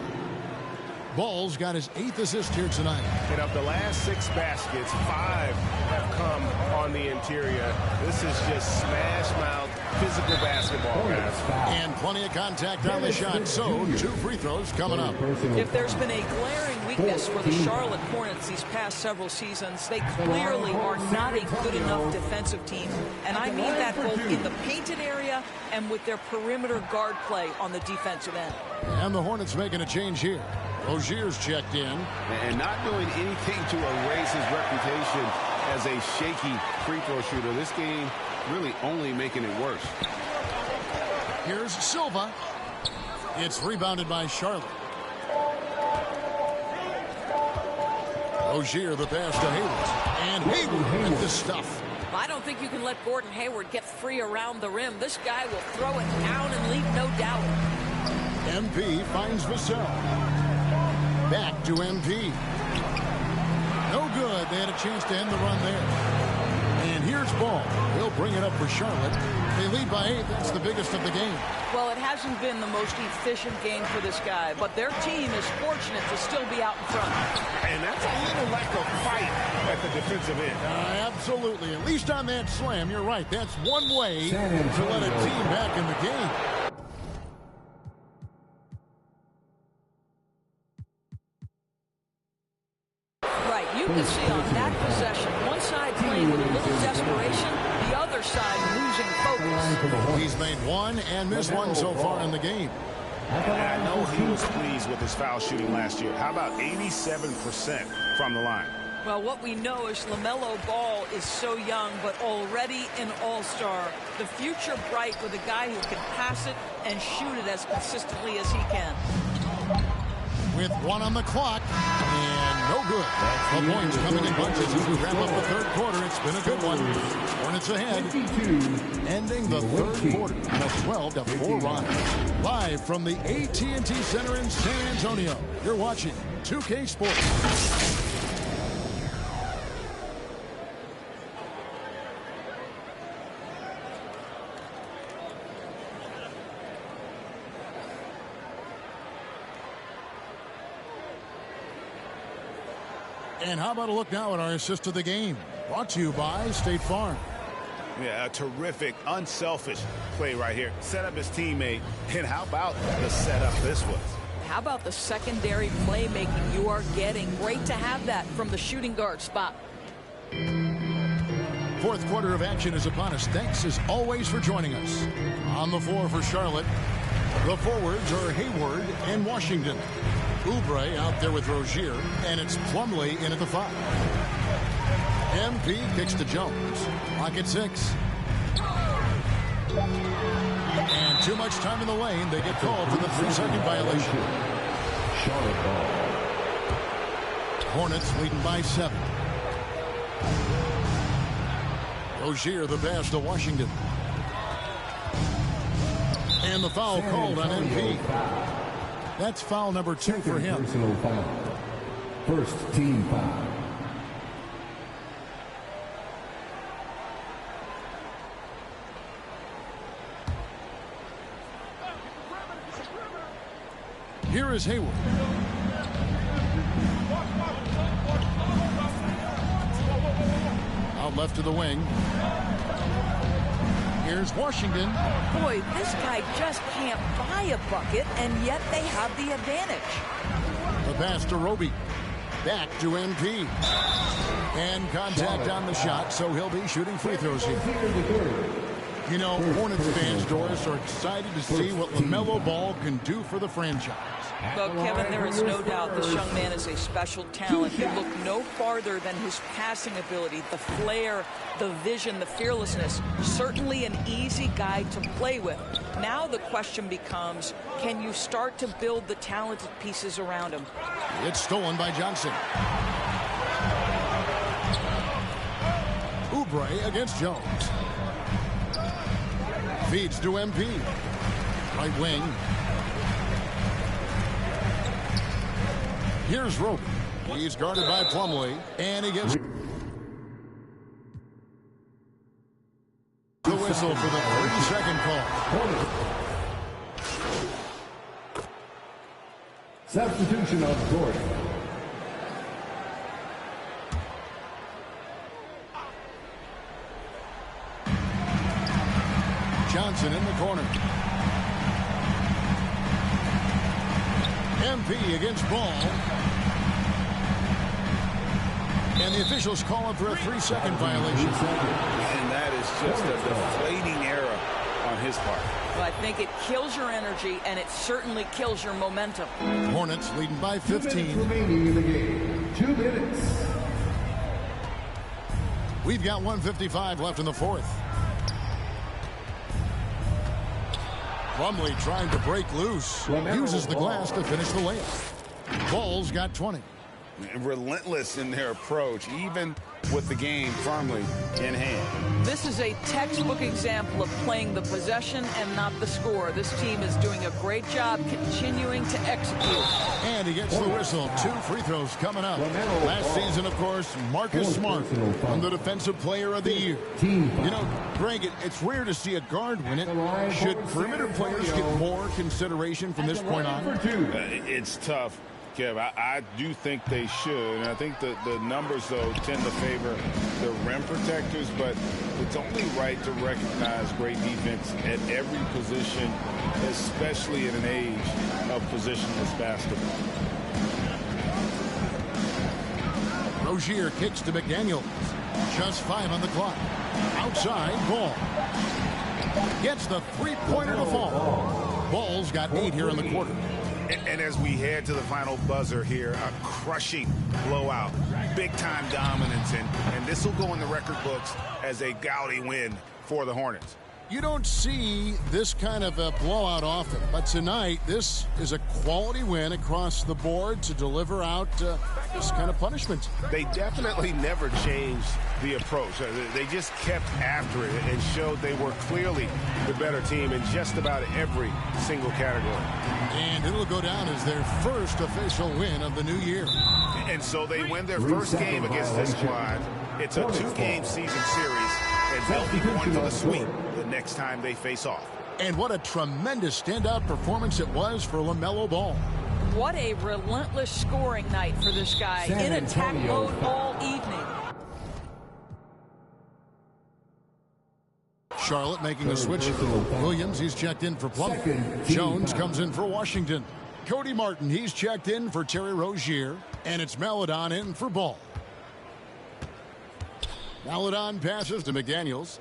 [SPEAKER 1] Ball's got his 8th assist here tonight.
[SPEAKER 4] And of the last 6 baskets, 5 have come on the interior. This is just smash-mouth physical basketball, guys.
[SPEAKER 1] And plenty of contact on the shot. So 2 free throws coming up.
[SPEAKER 3] If there's been a glaring weakness for the Charlotte Hornets these past several seasons, they clearly are not a good enough defensive team. And I mean that both in the painted area and with their perimeter guard play on the defensive end.
[SPEAKER 1] And the Hornets making a change here. Rozier's checked in.
[SPEAKER 19] And not doing anything to erase his reputation as a shaky free throw shooter. This game really only making it worse.
[SPEAKER 1] Here's Silva. It's rebounded by Charlotte. Rozier, the pass to Hayward. And Hayward with the stuff.
[SPEAKER 3] I don't think you can let Gordon Hayward get free around the rim. This guy will throw it down and leave no doubt.
[SPEAKER 1] MP finds Vassell. Back to MP. No good. They had a chance to end the run there. And here's Ball. He'll bring it up for Charlotte. They lead by 8. That's the biggest of the game.
[SPEAKER 3] Well, it hasn't been the most efficient game for this guy, but their team is fortunate to still be out in front.
[SPEAKER 4] And that's a little lack of fight at the defensive end.
[SPEAKER 1] Absolutely. At least on that slam, you're right. That's one way to let a team back in the game.
[SPEAKER 3] Right, you can see on that possession, one side playing with a little desperation, the other side losing focus.
[SPEAKER 1] He's made 1 and missed 1 so far in the game.
[SPEAKER 4] And I know he was pleased with his foul shooting last year. How about 87% from the line?
[SPEAKER 3] Well, what we know is LaMelo Ball is so young, but already an all-star. The future bright with a guy who can pass it and shoot it as consistently as he can.
[SPEAKER 1] With 1 on the clock, and no good. The points coming in bunches as we wrap up the third quarter. It's been a good one. Hornets ahead, ending the third quarter on a 12-4 run. Live from the AT&T Center in San Antonio, you're watching 2K Sports. And how about a look now at our assist of the game? Brought to you by State Farm.
[SPEAKER 4] Yeah, a terrific, unselfish play right here. Set up his teammate. And how about the setup this was?
[SPEAKER 3] How about the secondary playmaking you are getting? Great to have that from the shooting guard spot.
[SPEAKER 1] Fourth quarter of action is upon us. Thanks as always for joining us. On the floor for Charlotte, the forwards are Hayward and Washington. Oubre out there with Rozier, and it's Plumlee in at the 5. MP kicks to Jones. Clock at 6. And too much time in the lane. They get called for the 3-second violation.
[SPEAKER 7] Charlotte ball.
[SPEAKER 1] Hornets leading by 7. Rozier the pass to Washington. And the foul called on MP. That's foul number 2 for him.
[SPEAKER 7] Personal foul. First team foul.
[SPEAKER 1] Here is Hayward. Out left to the wing. Here's Washington.
[SPEAKER 3] Boy, this guy just can't buy a bucket, and yet they have the advantage.
[SPEAKER 1] The pass to Roby. Back to MP. And contact on the shot, so he'll be shooting free throws here. You know, Hornets fans, Doris, are excited to see what LaMelo Ball can do for the franchise.
[SPEAKER 3] Well, Kevin, there is no doubt this young man is a special talent. You look no farther than his passing ability, the flair, the vision, the fearlessness. Certainly an easy guy to play with. Now the question becomes, can you start to build the talented pieces around him?
[SPEAKER 1] It's stolen by Johnson. Oubre against Jones. Feeds to MP. Right wing. Here's Roby. He's guarded by Plumlee, and he gets the whistle for the 30-second call.
[SPEAKER 7] Substitution of Gordon.
[SPEAKER 1] Johnson in the corner. MP against Ball. And the officials call him for a 3-second violation.
[SPEAKER 4] And that is just a deflating error on his part.
[SPEAKER 3] Well, I think it kills your energy, and it certainly kills your momentum.
[SPEAKER 1] Hornets leading by 15.
[SPEAKER 7] 2 minutes remaining in the game. 2 minutes.
[SPEAKER 1] We've got 1:55 left in the fourth. Plumlee trying to break loose. Uses the glass to finish the layup. Ball's got 20.
[SPEAKER 4] Relentless in their approach, even with the game firmly in hand.
[SPEAKER 3] This is a textbook example of playing the possession and not the score. This team is doing a great job continuing to execute.
[SPEAKER 1] And he gets the whistle. 2 free throws coming up. Last season, of course, Marcus Smart won the Defensive Player of the Year. You know, Greg, it's rare to see a guard win it. Should perimeter players get more consideration from this point on?
[SPEAKER 4] It's tough, Kev. I do think they should. And I think the numbers, though, tend to favor the rim protectors. But it's only right to recognize great defense at every position, especially at an age of positionless basketball.
[SPEAKER 1] Rozier kicks to McDaniels. Just 5 on the clock. Outside, Ball. Gets the 3-pointer to fall. Ball's got 8 here in the quarter.
[SPEAKER 4] And as we head to the final buzzer here, a crushing blowout, big-time dominance, and this will go in the record books as a gaudy win for the Hornets.
[SPEAKER 1] You don't see this kind of a blowout often, but tonight this is a quality win across the board to deliver out this kind of punishment.
[SPEAKER 4] They definitely never changed the approach. They just kept after it and showed they were clearly the better team in just about every single category.
[SPEAKER 1] And it'll go down as their first official win of the new year.
[SPEAKER 4] And so they win their first game against this squad. It's a 2-game season series, and they'll be going for the sweep the next time they face off.
[SPEAKER 1] And what a tremendous standout performance it was for LaMelo Ball.
[SPEAKER 3] What a relentless scoring night for this guy. In attack mode all evening.
[SPEAKER 1] Charlotte making a switch. Williams, he's checked in for Plumlee. Jones comes in for Washington. Cody Martin, he's checked in for Terry Rozier. And it's Maledon in for Ball. Maledon passes to McDaniels.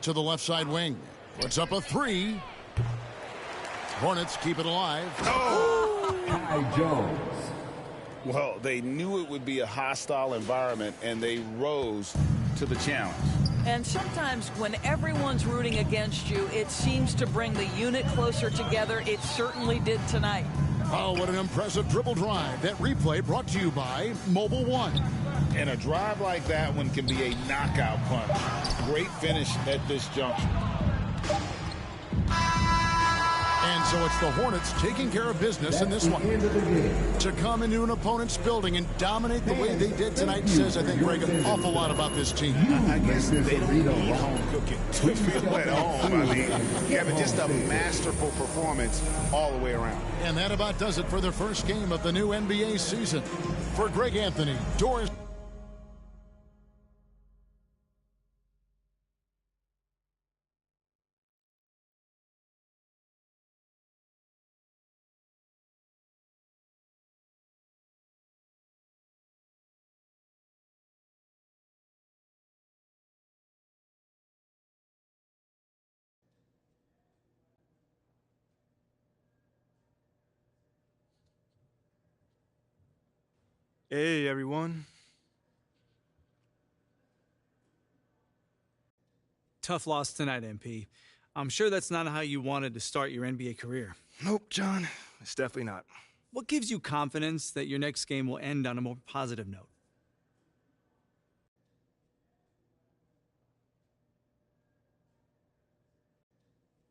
[SPEAKER 1] To the left side wing. Puts up a 3. Hornets keep it alive.
[SPEAKER 4] Oh! Kai Jones. Well, they knew it would be a hostile environment, and they rose to the challenge.
[SPEAKER 3] And sometimes when everyone's rooting against you, it seems to bring the unit closer together. It certainly did tonight.
[SPEAKER 1] Oh, what an impressive dribble drive. That replay brought to you by Mobile One.
[SPEAKER 4] And a drive like that one can be a knockout punch. Great finish at this junction.
[SPEAKER 1] And so it's the Hornets taking care of business in this one. To come into an opponent's building and dominate the way they did tonight says, I think, Greg, an awful lot about this team.
[SPEAKER 4] I guess they don't need home cooking to feel at home. I mean, Kevin, just a masterful performance all the way around.
[SPEAKER 1] And that about does it for the first game of the new NBA season. For Greg Anthony, Doris.
[SPEAKER 23] Hey, everyone.
[SPEAKER 6] Tough loss tonight, MP. I'm sure that's not how you wanted to start your NBA career.
[SPEAKER 23] Nope, John. It's definitely not.
[SPEAKER 6] What gives you confidence that your next game will end on a more positive note?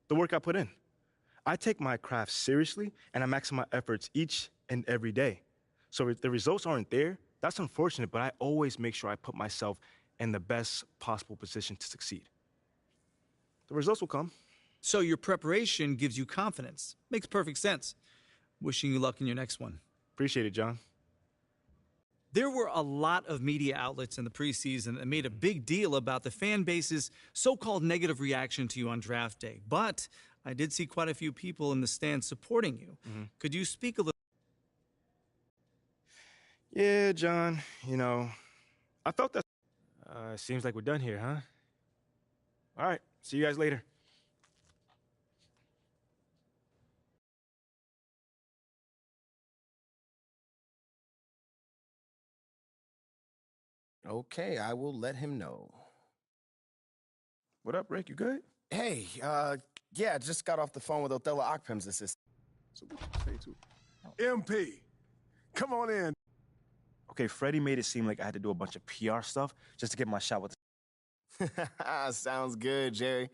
[SPEAKER 23] The work I put in. I take my craft seriously, and I maximize my efforts each and every day. So if the results aren't there, that's unfortunate, but I always make sure I put myself in the best possible position to succeed. The results will come.
[SPEAKER 6] So your preparation gives you confidence. Makes perfect sense. Wishing you luck in your next one.
[SPEAKER 23] Appreciate it, John.
[SPEAKER 6] There were a lot of media outlets in the preseason that made a big deal about the fan base's so-called negative reaction to you on draft day. But I did see quite a few people in the stands supporting you. Could you speak a little?
[SPEAKER 23] Yeah, John, you know, I felt that. Seems like we're done here, huh? All right, see you guys later.
[SPEAKER 9] Okay, I will let him know.
[SPEAKER 23] What up, Rick? You good?
[SPEAKER 9] Hey, yeah, just got off the phone with Othello Akpem's assistant.
[SPEAKER 23] So what you say to
[SPEAKER 25] MP, come on in.
[SPEAKER 23] Okay, Freddie made it seem like I had to do a bunch of PR stuff just to get my shot with
[SPEAKER 9] Sounds good, Jerry.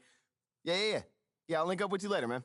[SPEAKER 9] Yeah, I'll link up with you later, man.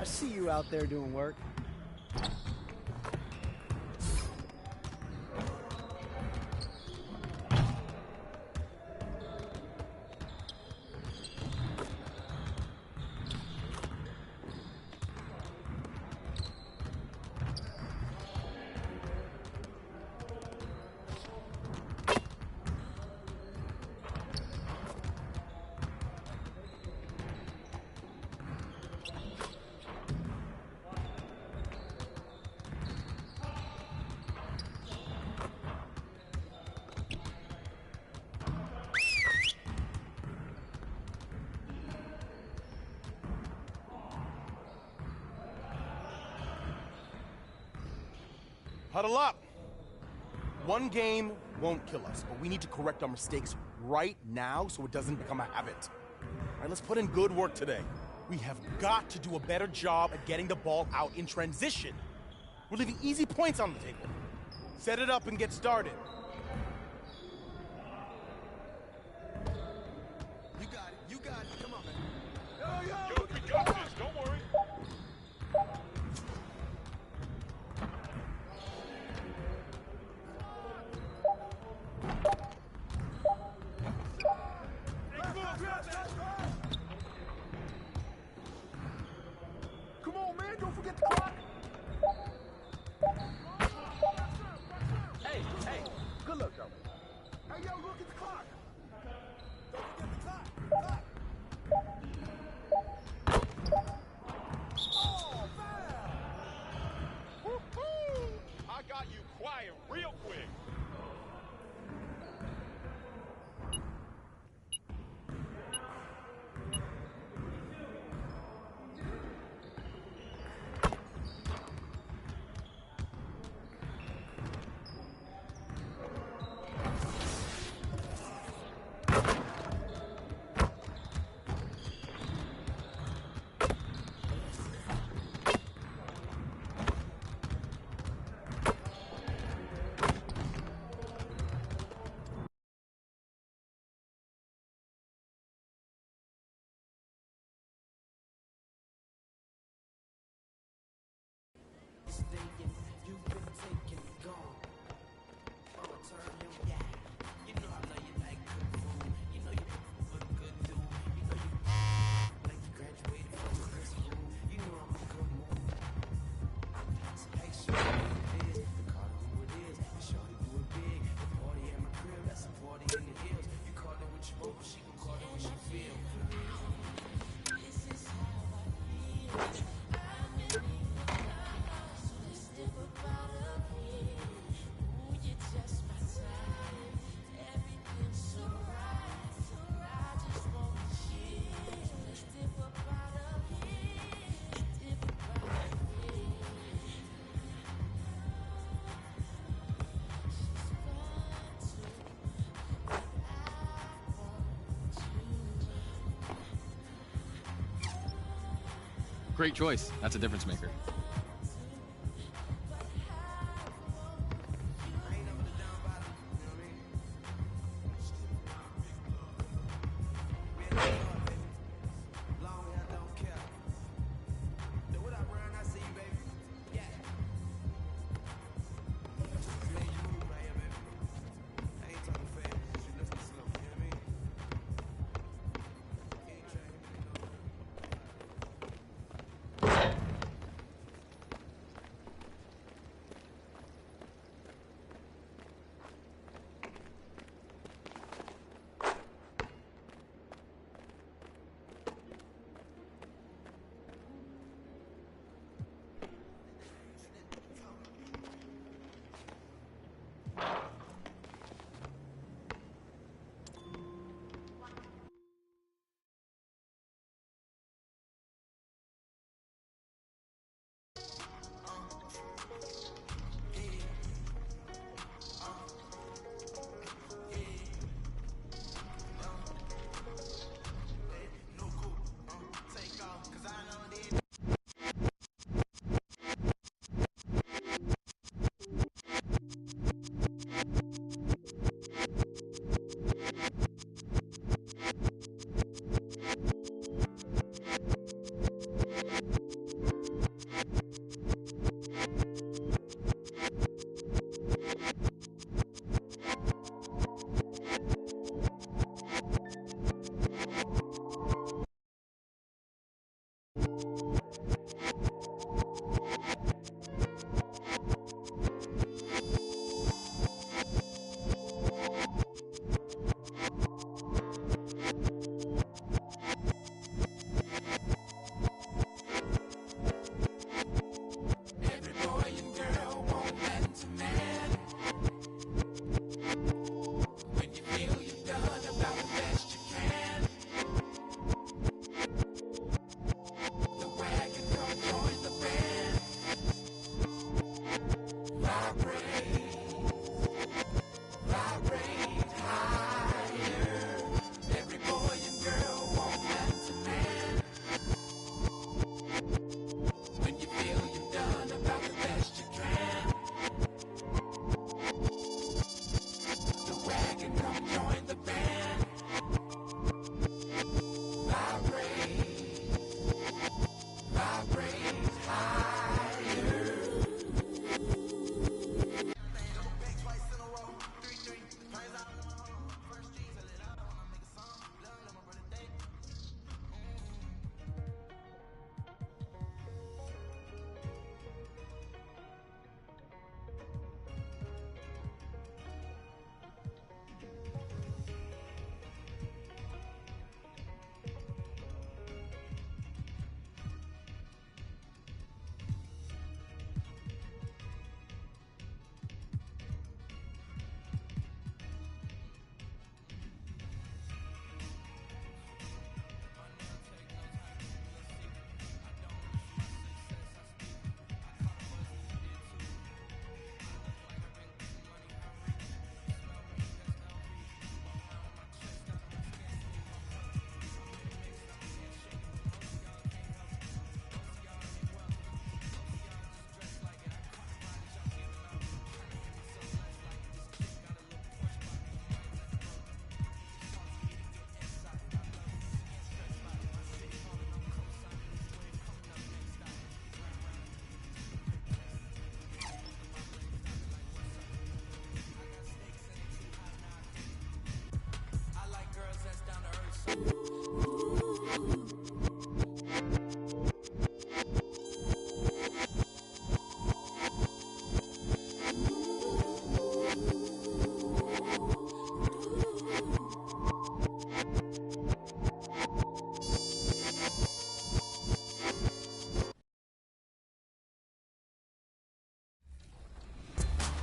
[SPEAKER 14] see you out there doing work.
[SPEAKER 5] Huddle up. One game won't kill us, but we need to correct our mistakes right now so it doesn't become a habit. All right, let's put in good work today. We have got to do a better job at getting the ball out in transition. We're leaving easy points on the table. Set it up and get started.
[SPEAKER 9] You got it. You got it. Come on, man.
[SPEAKER 8] Yo, we got this. Don't worry.
[SPEAKER 9] Come on, man. Don't forget the clock. Hey, good luck, y'all. Hey, yo, look at the clock. Don't forget the clock. Oh, man.
[SPEAKER 8] Woo-hoo! I got you quiet real quick.
[SPEAKER 12] Great choice. That's a difference maker.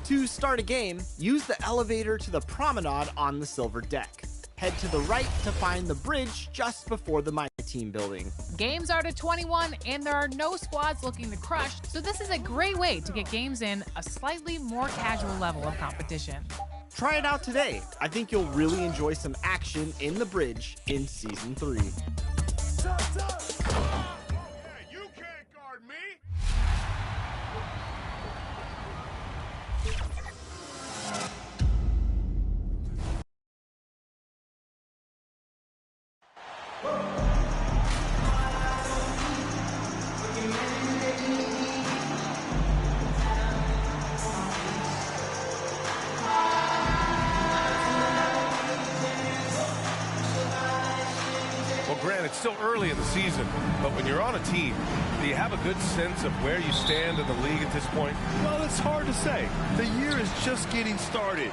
[SPEAKER 14] To start a game, use the elevator to the promenade on the silver deck. Head to the right to find the bridge just before the My Team building.
[SPEAKER 15] Games are to 21, and there are no squads looking to crush, so this is a great way to get games in a slightly more casual level of competition.
[SPEAKER 14] Try it out today. I think you'll really enjoy some action in the bridge in Season 3.
[SPEAKER 8] You can't guard me. Grant, it's still early in the season, but when you're on a team, do you have a good sense of where you stand in the league at this point?
[SPEAKER 25] Well, it's hard to say. The year is just getting started.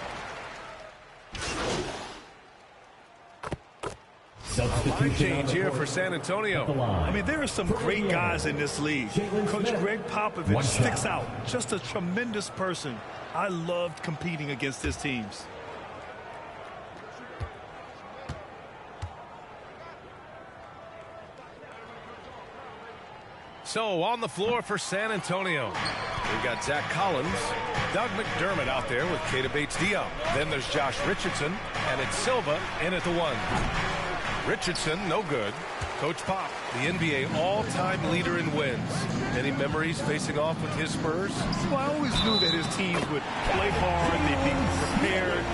[SPEAKER 8] Line change here for San Antonio.
[SPEAKER 25] I mean, there are some great guys in this league. Coach Greg Popovich sticks out. Just a tremendous person. I loved competing against his teams.
[SPEAKER 8] So on the floor for San Antonio, we've got Zach Collins, Doug McDermott out there with Keita Bates-Diop. Then there's Josh Richardson, and it's Silva in at the 1. Richardson, no good. Coach Pop, the NBA all-time leader in wins. Any memories facing off with his Spurs?
[SPEAKER 25] Well, I always knew that his teams would play hard, they'd be prepared,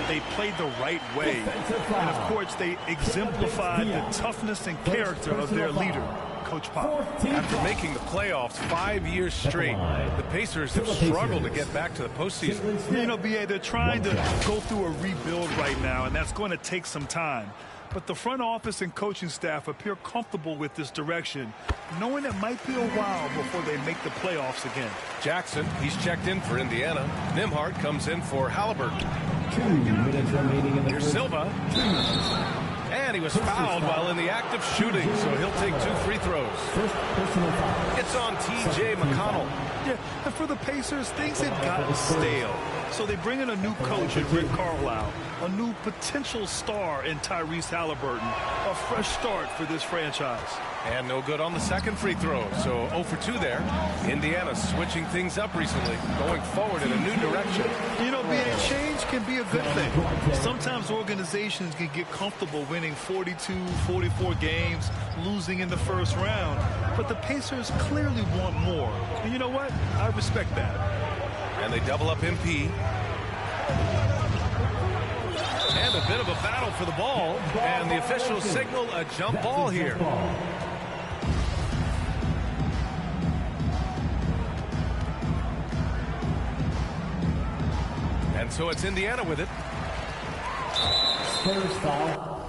[SPEAKER 25] they played the right way. And, of course, they exemplified the toughness and character of their leader, Coach Pop.
[SPEAKER 8] After making the playoffs 5 years straight, the Pacers have struggled to get back to the postseason.
[SPEAKER 25] You know, B.A., they're trying to go through a rebuild right now, and that's going to take some time. But the front office and coaching staff appear comfortable with this direction, knowing it might be a while before they make the playoffs again.
[SPEAKER 8] Jackson, he's checked in for Indiana. Nembhard comes in for Halliburton.
[SPEAKER 7] 2 minutes remaining in the
[SPEAKER 8] Here's Silva. And he was fouled while in the act of shooting, so he'll take 2 free throws. It's on T.J. McConnell.
[SPEAKER 25] Yeah, and for the Pacers, things had gotten stale. So they bring in a new coach in Rick Carlisle, a new potential star in Tyrese Halliburton, a fresh start for this franchise.
[SPEAKER 8] And no good on the second free throw, so 0 for 2 there. Indiana switching things up recently, going forward in a new direction.
[SPEAKER 25] You know, being change can be a good thing. Sometimes organizations can get comfortable winning 42, 44 games, losing in the first round. But the Pacers clearly want more. And you know what? I respect that.
[SPEAKER 8] And they double up MP. And a bit of a battle for the ball. And the officials signal a jump ball here. And so it's Indiana with it.
[SPEAKER 7] Spurs foul.